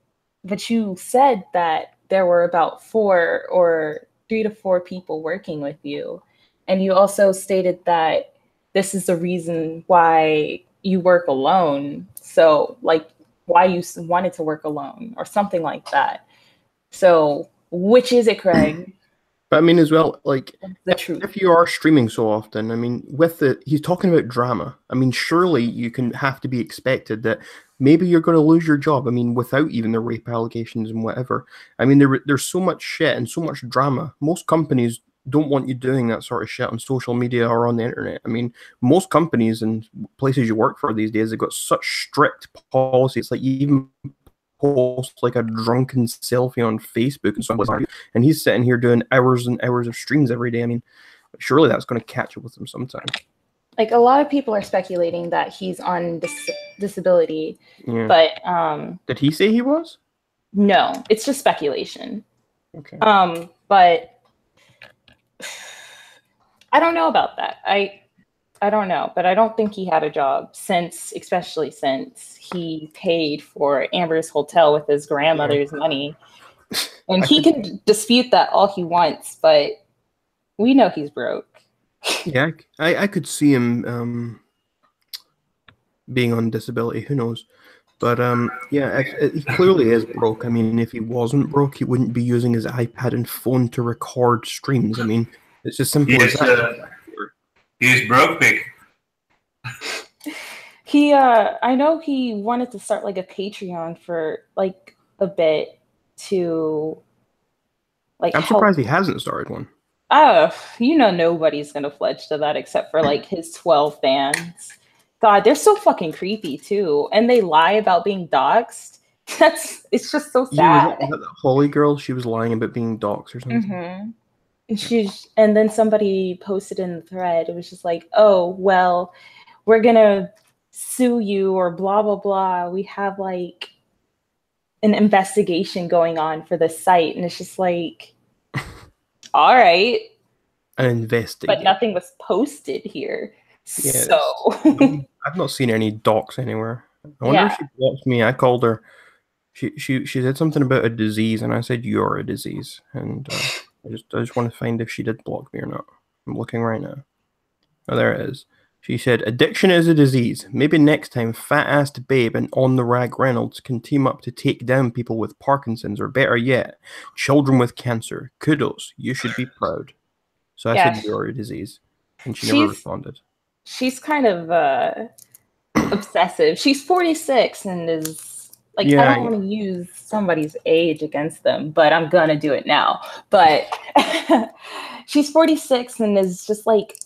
but you said that there were about 4 or 3 to 4 people working with you. And you also stated that this is the reason why you work alone. So like why you wanted to work alone or something like that. So which is it, Craig? But I mean, as well, like, truth. If you are streaming so often, I mean, he's talking about drama. I mean, surely you can have to be expected that maybe you're going to lose your job. I mean, without even the rape allegations and whatever. I mean, there's so much shit and so much drama. Most companies don't want you doing that sort of shit on social media or on the internet. I mean, most companies and places you work for these days have got such strict policies. Like, you even post like a drunken selfie on Facebook and something, and he's sitting here doing hours and hours of streams every day. I mean, surely that's going to catch up with him sometime. Like, a lot of people are speculating that he's on disability, but did he say he was? No, it's just speculation. Okay. But I don't know about that. I don't know, but I don't think he had a job especially since he paid for Amber's hotel with his grandmother's money. And he can dispute that all he wants, but we know he's broke. Yeah, I could see him being on disability. Who knows? But yeah, he clearly is broke. I mean, if he wasn't broke, he wouldn't be using his iPad and phone to record streams. I mean, it's just simple as that. He's broke big. I know he wanted to start like a Patreon for like a bit to like. I'm surprised he hasn't started one. Nobody's gonna pledge to that except for like his 12 fans. God, they're so fucking creepy too, and they lie about being doxxed. It's just so sad. Was that the Holy Girl? She was lying about being doxxed or something. Mm-hmm. And then somebody posted in the thread. It was just like, oh, well, we're going to sue you or blah, blah, blah. We have like an investigation going on for the site. And it's just like, all right. An investigation. But nothing was posted here. Yes. So. I've not seen any docs anywhere. I wonder if she blocked me. I called her. She said something about a disease. And I said, you're a disease. And I just want to find if she did block me or not. I'm looking right now. Oh, there it is. She said, addiction is a disease. Maybe next time Fat-Assed Babe and On the Ragreynolds can team up to take down people with Parkinson's, or better yet, children with cancer. Kudos. You should be proud. So I said, you're a disease. And she never responded. She's kind of obsessive. She's 46 and is... Like, I don't want to use somebody's age against them, but I'm going to do it now. But she's 46 and is just, like,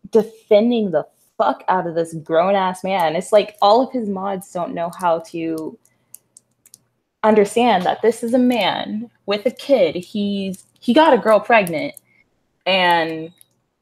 defending the fuck out of this grown-ass man. It's like all of his mods don't know how to understand that this is a man with a kid. He got a girl pregnant, and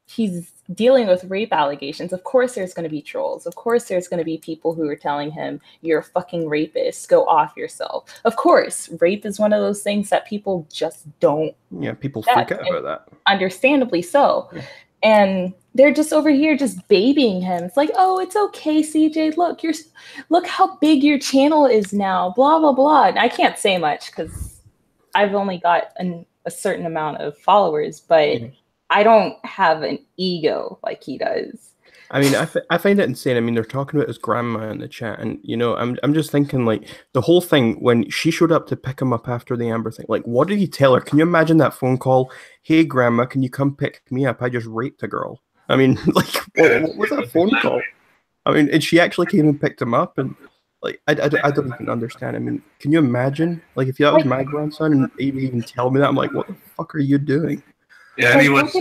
he's dealing with rape allegations. Of course there's going to be trolls. Of course there's going to be people who are telling him, you're a fucking rapist, go off yourself. Of course, rape is one of those things that people just don't. Yeah, people freak out about that. Understandably so. Yeah. And they're just over here just babying him. It's like, oh, it's okay, CJ. Look how big your channel is now. Blah, blah, blah. And I can't say much because I've only got a certain amount of followers, but I don't have an ego like he does. I mean, I find it insane. I mean, they're talking about his grandma in the chat, and I'm just thinking, like, the whole thing when she showed up to pick him up after the Amber thing. Like, what did he tell her? Can you imagine that phone call? Hey, grandma, can you come pick me up? I just raped a girl. I mean, like, what was that phone call? I mean, and she actually came and picked him up, and like, I don't even understand. I mean, can you imagine, like, if that was my grandson and he would even tell me that? I'm like, what the fuck are you doing? Yeah, and he was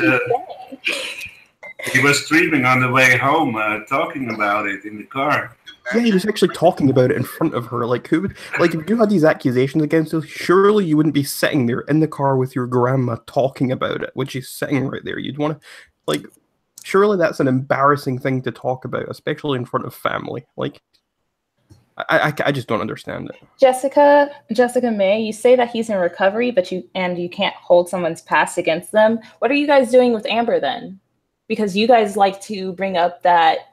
streaming on the way home, talking about it in the car. Yeah, he was actually talking about it in front of her. Like, who would, like, if you had these accusations against you, surely you wouldn't be sitting there in the car with your grandma talking about it when she's sitting right there. You'd want to, like, surely that's an embarrassing thing to talk about, especially in front of family. Like, I just don't understand it. Jessica May, you say that he's in recovery, but you can't hold someone's past against them. What are you guys doing with Amber then? Because you guys like to bring up that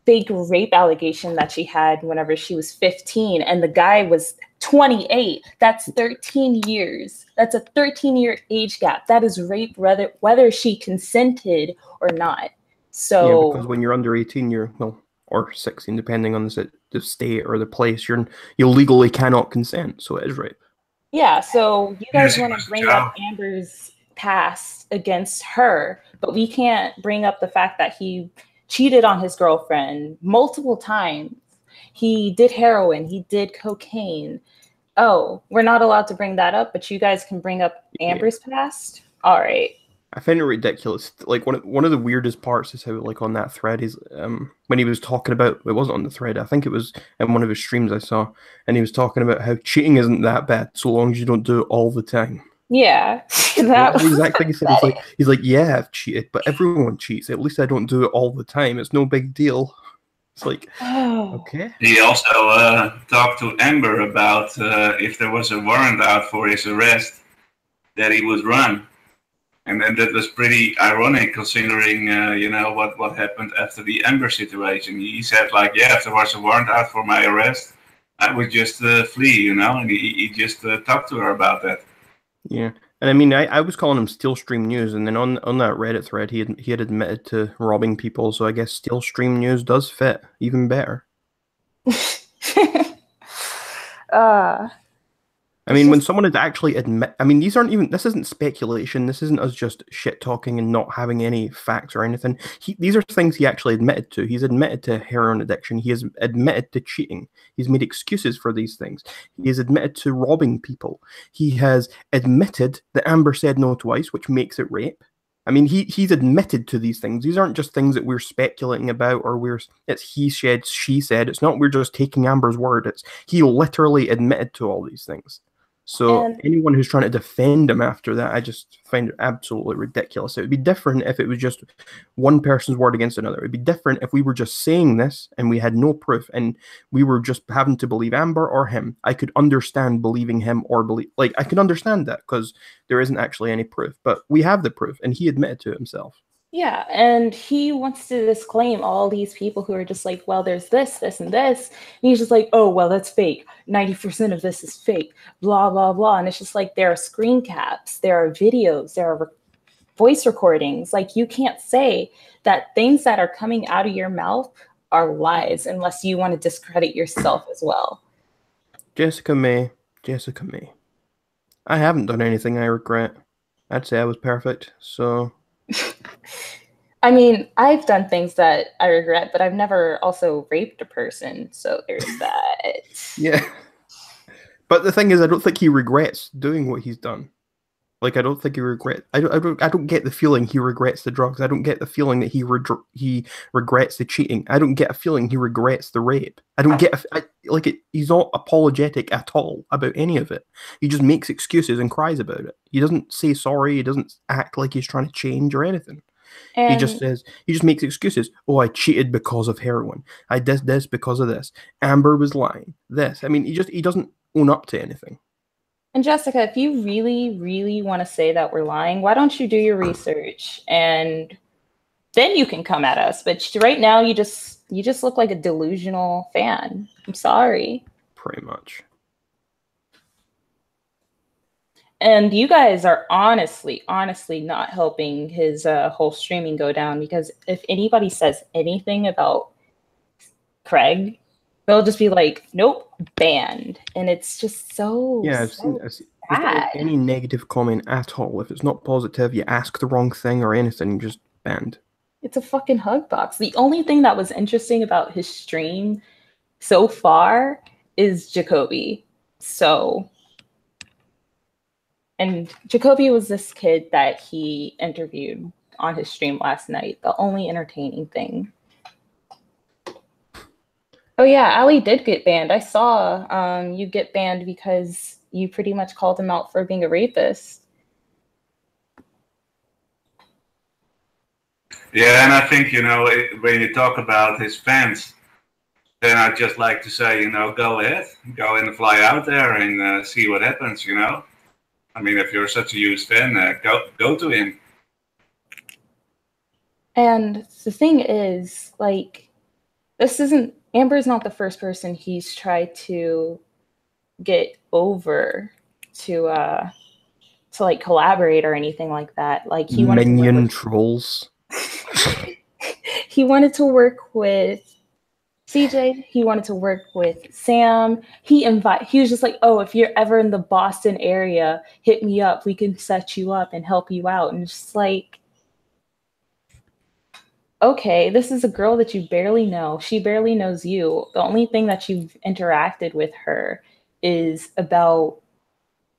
fake rape allegation that she had whenever she was 15 and the guy was 28. That's 13 years. That's a 13-year age gap. That is rape whether she consented or not. So yeah, because when you're under 18, or 16, depending on the state or the place, you legally cannot consent, so it is rape. Yeah, so you guys want to bring up Amber's past against her, but we can't bring up the fact that he cheated on his girlfriend multiple times. He did heroin, he did cocaine. Oh, we're not allowed to bring that up, but you guys can bring up Amber's past? All right. I find it ridiculous. Like one of the weirdest parts is how, like, on that thread, is when he was talking about, it wasn't on the thread, I think it was in one of his streams I saw, and he was talking about how cheating isn't that bad so long as you don't do it all the time. Yeah, that was the exact thing he said. He's like, yeah, I've cheated, but everyone cheats. At least I don't do it all the time. It's no big deal. It's like, okay. He also talked to Amber about if there was a warrant out for his arrest, that he would run. And then that was pretty ironic, considering what happened after the Amber situation. He said, like, yeah, if there was a warrant out for my arrest, I would just flee, and he just talked to her about that. Yeah, and I mean, I was calling him Steel Stream News, and then on that Reddit thread, he had admitted to robbing people, so I guess Steel Stream News does fit even better. I mean, when someone had actually this isn't speculation. This isn't us just shit talking and not having any facts or anything. These are things he actually admitted to. He's admitted to heroin addiction. He has admitted to cheating. He's made excuses for these things. He has admitted to robbing people. He has admitted that Amber said no twice, which makes it rape. I mean, he's admitted to these things. These aren't just things that we're speculating about, or it's he said, she said. It's not we're just taking Amber's word. It's he literally admitted to all these things. So anyone who's trying to defend him after that, I just find it absolutely ridiculous. It would be different if it was just one person's word against another. It would be different if we were just saying this and we had no proof and we were just having to believe Amber or him. I could understand believing him or I could understand that because there isn't actually any proof. But we have the proof and he admitted to it himself. Yeah, and he wants to disclaim all these people who are just like, well, there's this, this, and this. And he's just like, oh, well, that's fake. 90% of this is fake, blah, blah, blah. And it's just like, there are screen caps, there are videos, there are voice recordings. Like, you can't say that things that are coming out of your mouth are lies unless you want to discredit yourself as well. Jessica May. I haven't done anything I regret. I'd say I was perfect, so... I mean, I've done things that I regret, but I've never also raped a person, so there's that. Yeah. But the thing is, I don't think he regrets doing what he's done. Like, I don't think he regrets. I don't get the feeling he regrets the drugs. I don't get the feeling that he regrets the cheating. I don't get a feeling he regrets the rape. I don't get he's not apologetic at all about any of it. He just makes excuses and cries about it. He doesn't say sorry. He doesn't act like he's trying to change or anything. And he just makes excuses. Oh, I cheated because of heroin. I did this because of this. Amber was lying. This. I mean, he doesn't own up to anything. And Jessica, if you really, really want to say that we're lying, why don't you do your research and then you can come at us? But right now, you just look like a delusional fan. I'm sorry. Pretty much. And you guys are honestly not helping his whole streaming go down, because if anybody says anything about Craig, they'll just be like, nope, banned. And it's just so I've seen any negative comment at all. If it's not positive, you ask the wrong thing or anything, just banned. It's a fucking hug box. The only thing that was interesting about his stream so far is Jacoby. And Jacoby was this kid that he interviewed on his stream last night. The only entertaining thing. Oh yeah, Ali did get banned. I saw you get banned because you pretty much called him out for being a rapist. Yeah, and I think, when you talk about his fans, then I'd just like to say, go ahead, go and fly out there and see what happens. I mean, if you're such a huge fan, go to him. And the thing is, like, Amber's not the first person he's tried to get over to like collaborate or anything like that. Like he wanted Minion trolls. He wanted to work with CJ. He wanted to work with Sam. He was just like, oh, if you're ever in the Boston area, hit me up. We can set you up and help you out. And it's just like, okay, this is a girl that you barely know. She barely knows you. The only thing that you've interacted with her is about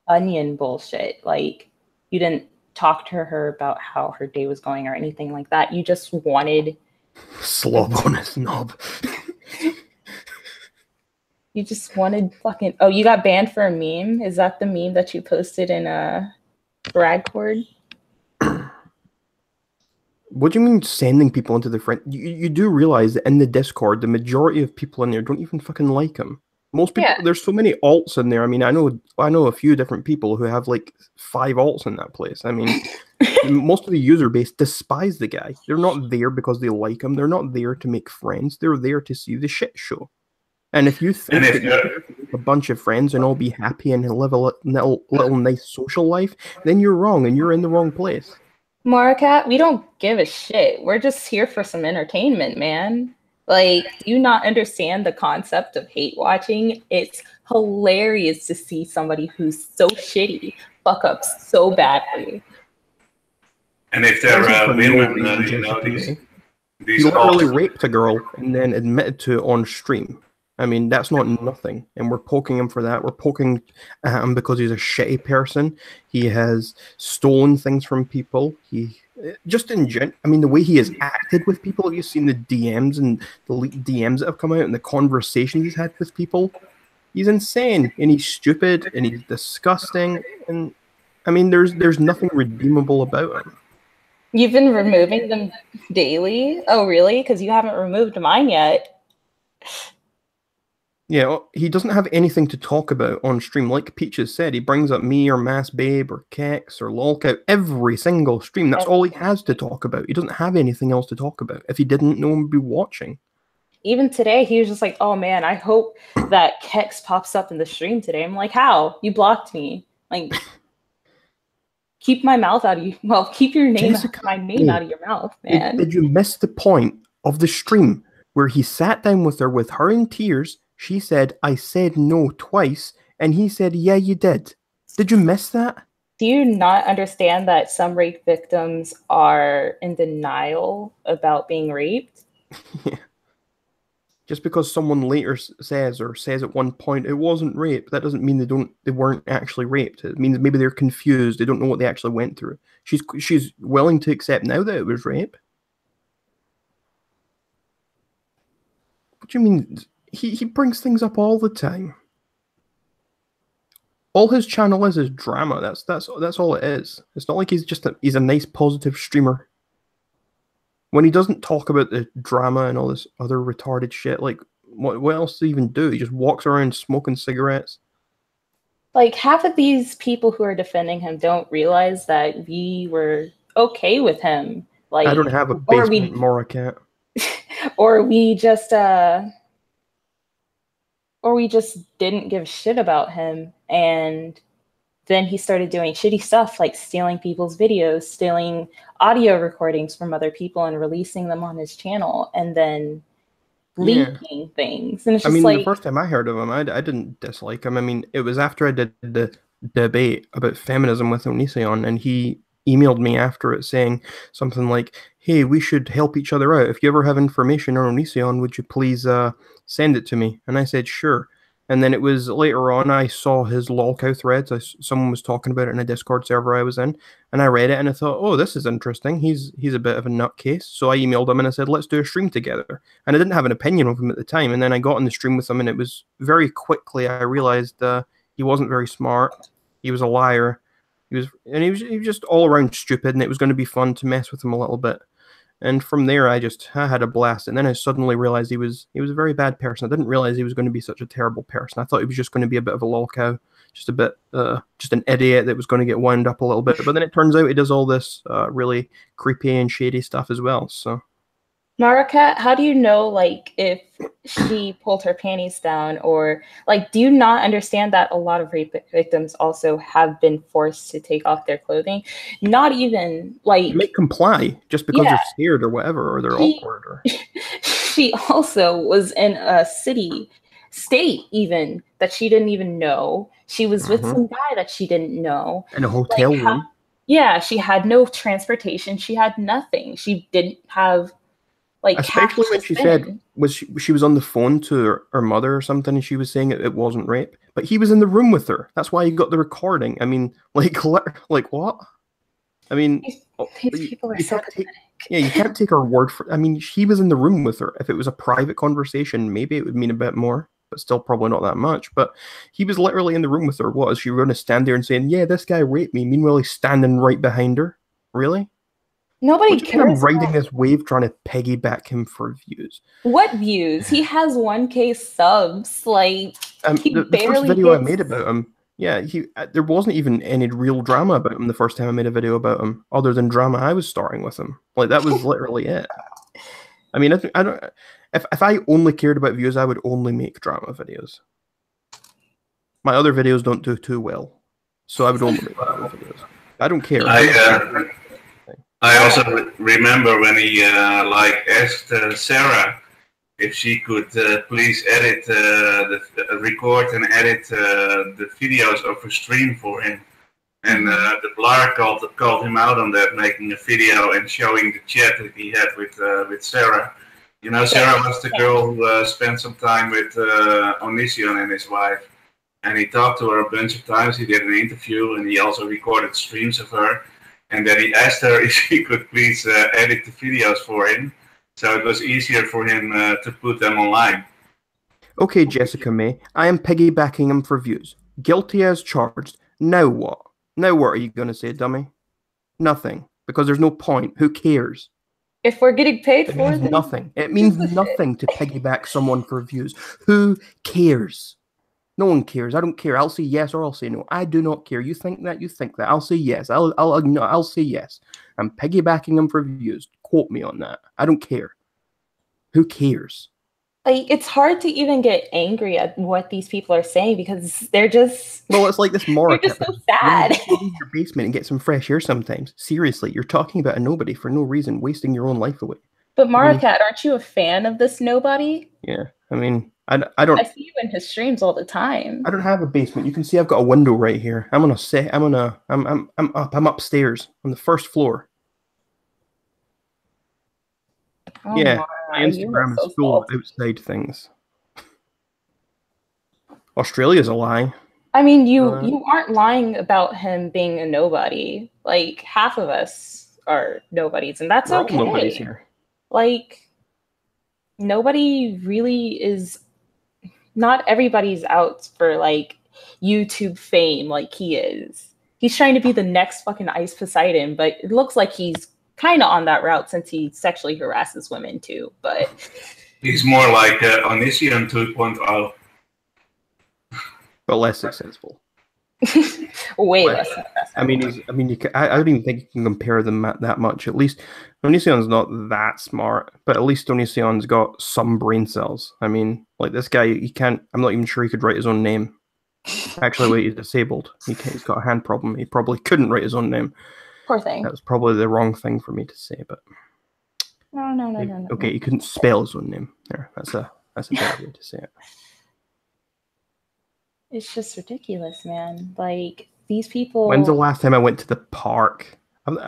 onion bullshit. Like, you didn't talk to her about how her day was going or anything like that. You just wanted slob on his knob. You just wanted fucking... Oh, you got banned for a meme? Is that the meme that you posted in a Ragcord? What do you mean sending people into the friend? You do realize that in the Discord, the majority of people in there don't even fucking like him. Most people, there's so many alts in there. I mean, I know a few different people who have like 5 alts in that place. I mean, most of the user base despise the guy. They're not there because they like him. They're not there to make friends. They're there to see the shit show. And if you think that you're a bunch of friends and all be happy and live a little nice social life, then you're wrong and you're in the wrong place. Maracat, we don't give a shit. We're just here for some entertainment, man. Like, do you not understand the concept of hate watching? It's hilarious to see somebody who's so shitty fuck up so badly. And if they're women, he literally raped a girl and then admitted to it on stream. I mean, that's not nothing. And we're poking him for that. We're poking at him because he's a shitty person. He has stolen things from people. I mean, the way he has acted with people, have you seen the DMs and the leaked DMs that have come out and the conversations he's had with people? He's insane and he's stupid and he's disgusting. And I mean, there's nothing redeemable about him. You've been removing them daily? Oh, really? Because you haven't removed mine yet. Yeah, well, he doesn't have anything to talk about on stream. Like Peaches said, he brings up me or Mass Babe or Keks or Lolcout every single stream. That's all he has to talk about. He doesn't have anything else to talk about. If he didn't, no one would be watching. Even today, he was just like, oh man, I hope that Keks pops up in the stream today. I'm like, how? You blocked me. Like, keep my mouth out of you. Well, keep your name, my name out of your mouth, man. Did you miss the point of the stream where he sat down with her in tears? She said, I said no twice. And he said, yeah, you did. Did you miss that? Do you not understand that some rape victims are in denial about being raped? Yeah. Just because someone later says at one point it wasn't rape, that doesn't mean they weren't actually raped. It means maybe they're confused. They don't know what they actually went through. She's willing to accept now that it was rape. What do you mean? He brings things up all the time. All his channel is drama. That's all it is. It's not like he's a nice positive streamer. When he doesn't talk about the drama and all this other retarded shit, like what else does he even do? He just walks around smoking cigarettes. Like, half of these people who are defending him don't realize that we were okay with him. Like, I don't have a basement Maracat. Or we just didn't give shit about him. And then he started doing shitty stuff like stealing people's videos, stealing audio recordings from other people and releasing them on his channel, and then leaking things. And it's just the first time I heard of him, I didn't dislike him. I mean, it was after I did the debate about feminism with Onision, and he emailed me after it saying something like, hey, we should help each other out. If you ever have information on Onision, would you please send it to me? And I said, sure. And then it was later on, I saw his lolcow threads. Someone was talking about it in a Discord server I was in, and I read it and I thought, oh, this is interesting. He's a bit of a nutcase. So I emailed him and I said, let's do a stream together. And I didn't have an opinion of him at the time. And then I got on the stream with him, and it was very quickly I realized he wasn't very smart. He was a liar. He was just all around stupid, and it was going to be fun to mess with him a little bit. And from there, I had a blast. And then I suddenly realized he was a very bad person. I didn't realize he was going to be such a terrible person. I thought he was just going to be a bit of a lolcow, just an idiot that was going to get wound up a little bit. But then it turns out he does all this really creepy and shady stuff as well. So, Marakat, how do you know, like, if she pulled her panties down, or like, do you not understand that a lot of rape victims also have been forced to take off their clothing? Not even like they may comply just because they're scared or whatever, or they're awkward. Or she also was in a state even that she didn't even know. She was with some guy that she didn't know in a hotel room. She had no transportation. She had nothing. She didn't have. Like, especially when she said she was on the phone to her mother or something, and she was saying it wasn't rape, but he was in the room with her. That's why he got the recording. I mean, like what? I mean, these people are so pathetic. You can't take her word for. I mean, he was in the room with her. If it was a private conversation, maybe it would mean a bit more, but still probably not that much. But he was literally in the room with her. What, is she going to stand there and saying, "Yeah, this guy raped me"? Meanwhile, he's standing right behind her. Really? Nobody cares. I'm riding this wave trying to piggyback him for views. What views? He has 1K subs. Like, the first video I made about him, there wasn't even any real drama about him the first time I made a video about him, other than drama I was starting with him. Like, that was literally it. I mean, I don't. If I only cared about views, I would only make drama videos. My other videos don't do too well, so I would only make drama videos. I don't care. I also remember when he asked Sarah if she could please edit record and edit the videos of her stream for him, and the blur called him out on that, making a video and showing the chat that he had with Sarah. You know, Sarah was the girl who spent some time with Onision and his wife, and he talked to her a bunch of times. He did an interview, and he also recorded streams of her. And then he asked her if she could please edit the videos for him, so it was easier for him to put them online. Okay, Jessica May, I am piggybacking him for views. Guilty as charged. Now what? Now what are you going to say, dummy? Nothing, because there's no point. Who cares? If we're getting paid it for means it, nothing. It means nothing to piggyback someone for views. Who cares? No one cares. I don't care. I'll say yes or I'll say no. I do not care. You think that? You think that. I'll say yes. I'll say yes. I'm piggybacking them for views. Quote me on that. I don't care. Who cares? Like, it's hard to even get angry at what these people are saying because they're just. Well, it's like this more. They're just so sad. You leave your basement and get some fresh air sometimes. Seriously, you're talking about a nobody for no reason, wasting your own life away. But Marakat, aren't you a fan of this nobody? Yeah, I mean. I don't. I see you in his streams all the time. I don't have a basement. You can see I've got a window right here. I'm upstairs on the first floor. Oh yeah, my Instagram is full of outside things. Australia's a lie. I mean, you aren't lying about him being a nobody. Like, half of us are nobodies, and that's okay. Nobody's here. Like, nobody really is. Not everybody's out for, like, YouTube fame like he is. He's trying to be the next fucking Ice Poseidon, but it looks like he's kind of on that route since he sexually harasses women too. But he's more like Onision 2.0. But less successful. Way less successful. I don't even think you can compare them that much. At least Onision's not that smart, but at least Onision's got some brain cells. I mean, like, this guy, I'm not even sure he could write his own name. Actually, wait, he's disabled. He's got a hand problem. He probably couldn't write his own name. Poor thing. That was probably the wrong thing for me to say, but no. Okay, he couldn't spell his own name. There, that's a better way to say it. It's just ridiculous, man. Like, these people. When's the last time I went to the park? When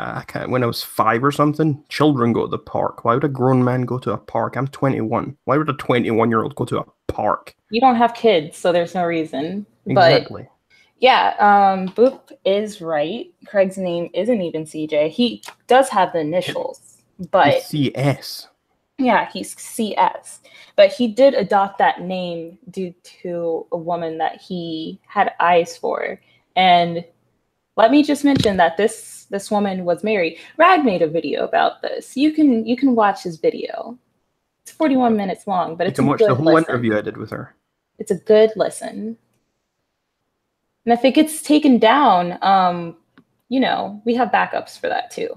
I was 5 or something. Children go to the park. Why would a grown man go to a park? I'm 21. Why would a 21-year-old go to a park. You don't have kids, so there's no reason. Exactly. But yeah, Boop is right. Craig's name isn't even CJ. He does have the initials, but He's CS. yeah, he's CS. But he did adopt that name due to a woman that he had eyes for. And let me just mention that this woman was married. Rag made a video about this. You can watch his video. It's 41 minutes long, but You it's can a watch good the whole listen. interview I did with her. It's a good listen. And if it gets taken down, you know, we have backups for that too.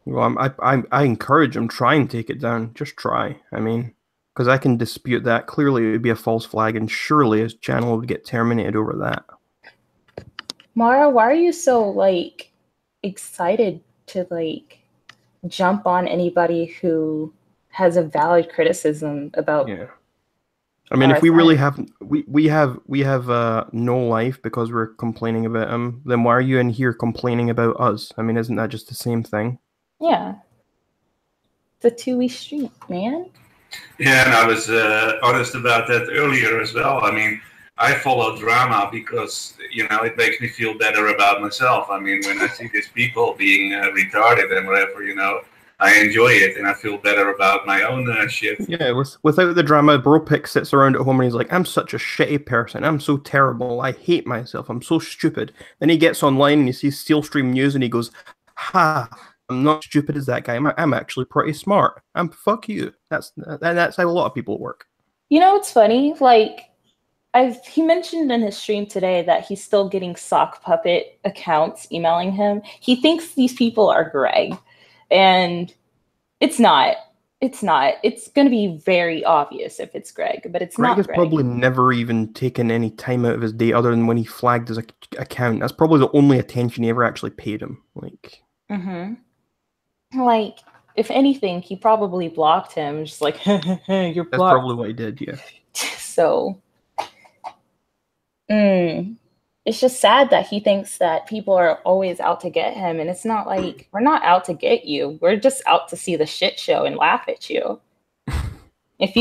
Well, I encourage him, try and take it down. Just try. I mean, because I can dispute that. Clearly, it would be a false flag, and surely his channel would get terminated over that. Mara, why are you so like excited to like jump on anybody who has a valid criticism about? Yeah. I mean, if we really have we have no life because we're complaining about him, then why are you in here complaining about us? I mean, isn't that just the same thing? Yeah. It's a two-way street, man. Yeah, and I was honest about that earlier as well. I mean, I follow drama because, you know, it makes me feel better about myself. I mean, when I see these people being retarded and whatever, you know, I enjoy it and I feel better about my own shit. Yeah, without the drama, Bro Pic sits around at home and he's like, I'm such a shitty person. I'm so terrible. I hate myself. I'm so stupid. Then he gets online and he sees Steel Stream News and he goes, ha, I'm not stupid as that guy. I'm actually pretty smart. Fuck you. That's how a lot of people work. You know what's funny? Like, he mentioned in his stream today that he's still getting sock puppet accounts emailing him. He thinks these people are Greg. And it's not. It's not. It's going to be very obvious if it's Greg, but it's not Greg. Greg has probably never even taken any time out of his day other than when he flagged his account. That's probably the only attention he ever actually paid him. Like, like, if anything, he probably blocked him. Just like, you're blocked. That's probably what he did, yeah. So, it's just sad that he thinks that people are always out to get him. And it's not like, we're not out to get you. We're just out to see the shit show and laugh at you. If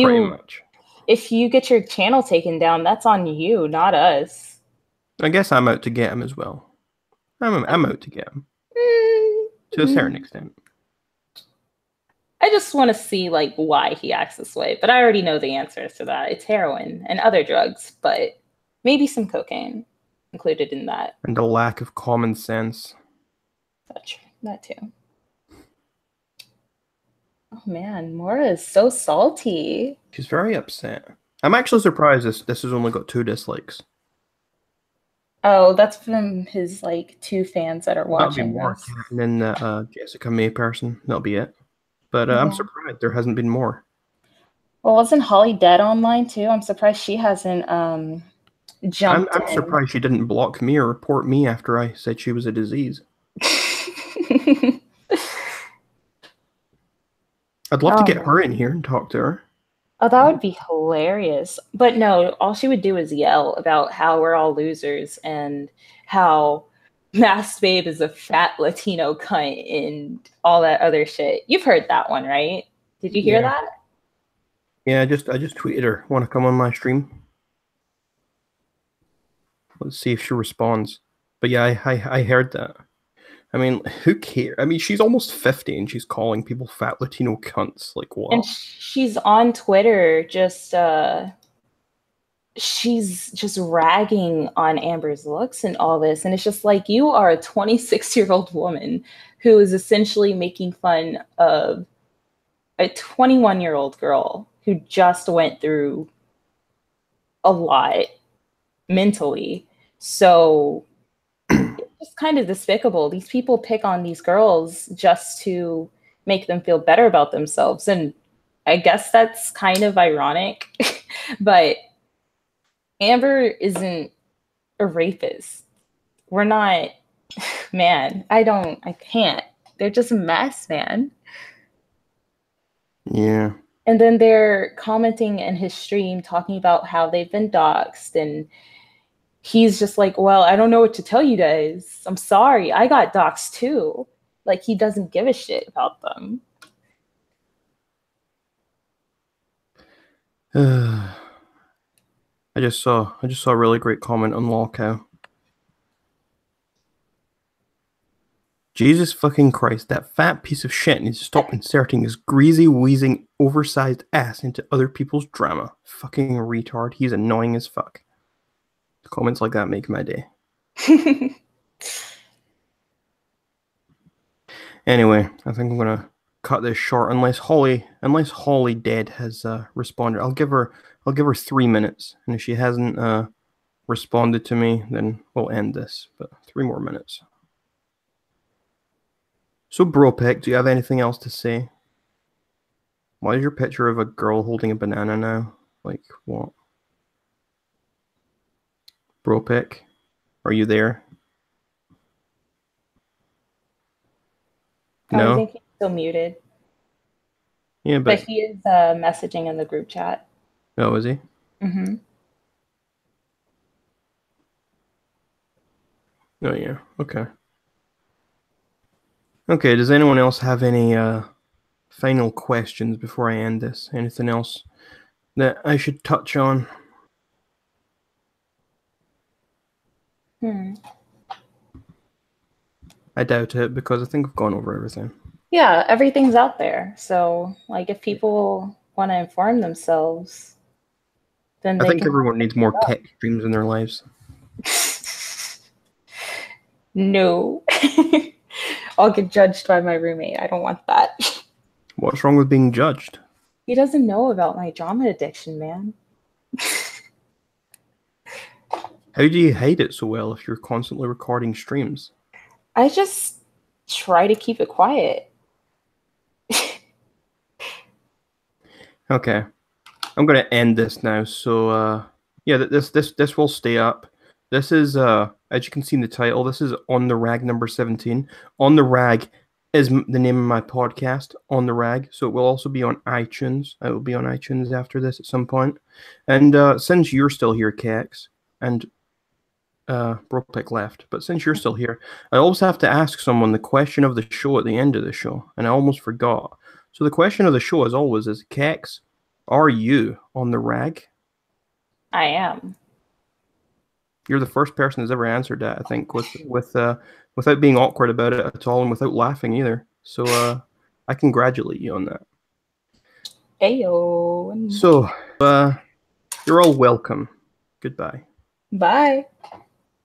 you get your channel taken down, that's on you, not us. I guess I'm out to get him as well. I'm out to get him. To a certain extent. I just want to see like why he acts this way. But I already know the answers to that. It's heroin and other drugs, but maybe some cocaine included in that. And a lack of common sense. That too. Oh man, Mora is so salty. She's very upset. I'm actually surprised this has only got 2 dislikes. Oh, that's from his like 2 fans that are watching. That'll be more. And then the Jessica May person. That'll be it. But I'm surprised there hasn't been more. Well, wasn't Holly dead online too? I'm surprised she hasn't jumped I'm surprised she didn't block me or report me after I said she was a disease. I'd love to get her in here and talk to her. Oh, that would be hilarious. But no, all she would do is yell about how we're all losers and how Masked Babe is a fat Latino cunt and all that other shit. You've heard that one, right? Did you hear that? Yeah, I just tweeted her. Want to come on my stream? Let's see if she responds. But yeah, I heard that. I mean, who cares? I mean, she's almost 50 and she's calling people fat Latino cunts. Like, what? And she's on Twitter just she's just ragging on Amber's looks and all this. And it's just like, you are a 26-year-old woman who is essentially making fun of a 21-year-old girl who just went through a lot mentally. So it's kind of despicable. These people pick on these girls just to make them feel better about themselves. And I guess that's kind of ironic, but Amber isn't a rapist. We're not, man, I can't. They're just a mess, man. Yeah. And then they're commenting in his stream talking about how they've been doxxed, and he's just like, well, I don't know what to tell you guys. I'm sorry. I got doxxed too. Like, he doesn't give a shit about them. I just saw a really great comment on Lawcow. Jesus fucking Christ, that fat piece of shit needs to stop inserting his greasy, wheezing, oversized ass into other people's drama. Fucking retard. He's annoying as fuck. Comments like that make my day. Anyway, I think I'm gonna cut this short unless Holly Dead has responded. I'll give her 3 minutes, and if she hasn't responded to me, then we'll end this. But 3 more minutes. So, Bro Pic, do you have anything else to say? Why is your picture of a girl holding a banana now? Like, what? Bro Pic, are you there? No? I think he's still muted. Yeah, but he is messaging in the group chat. Oh, is he? Mm-hmm. Oh, yeah. Okay. Okay, does anyone else have any final questions before I end this? Anything else that I should touch on? I doubt it, because I think I've gone over everything. Yeah, everything's out there. So, like, if people want to inform themselves, then I think everyone needs more tech streams in their lives. No. I'll get judged by my roommate. I don't want that. What's wrong with being judged? He doesn't know about my drama addiction, man. How do you hide it so well if you're constantly recording streams? I just try to keep it quiet. Okay. I'm going to end this now. So, yeah, this will stay up. This is, as you can see in the title, this is On the Rag number 17. On the Rag is the name of my podcast, On the Rag. So it will also be on iTunes. It will be on iTunes after this at some point. And since you're still here, Keks, and Bro Pic left, but since you're still here, I always have to ask someone the question of the show at the end of the show, and I almost forgot. So the question of the show, as always, is, Keks, are you on the rag? I am. You're the first person who's ever answered that, I think, without being awkward about it at all and without laughing either. So I congratulate you on that. Ayo. So you're all welcome. Goodbye. Bye.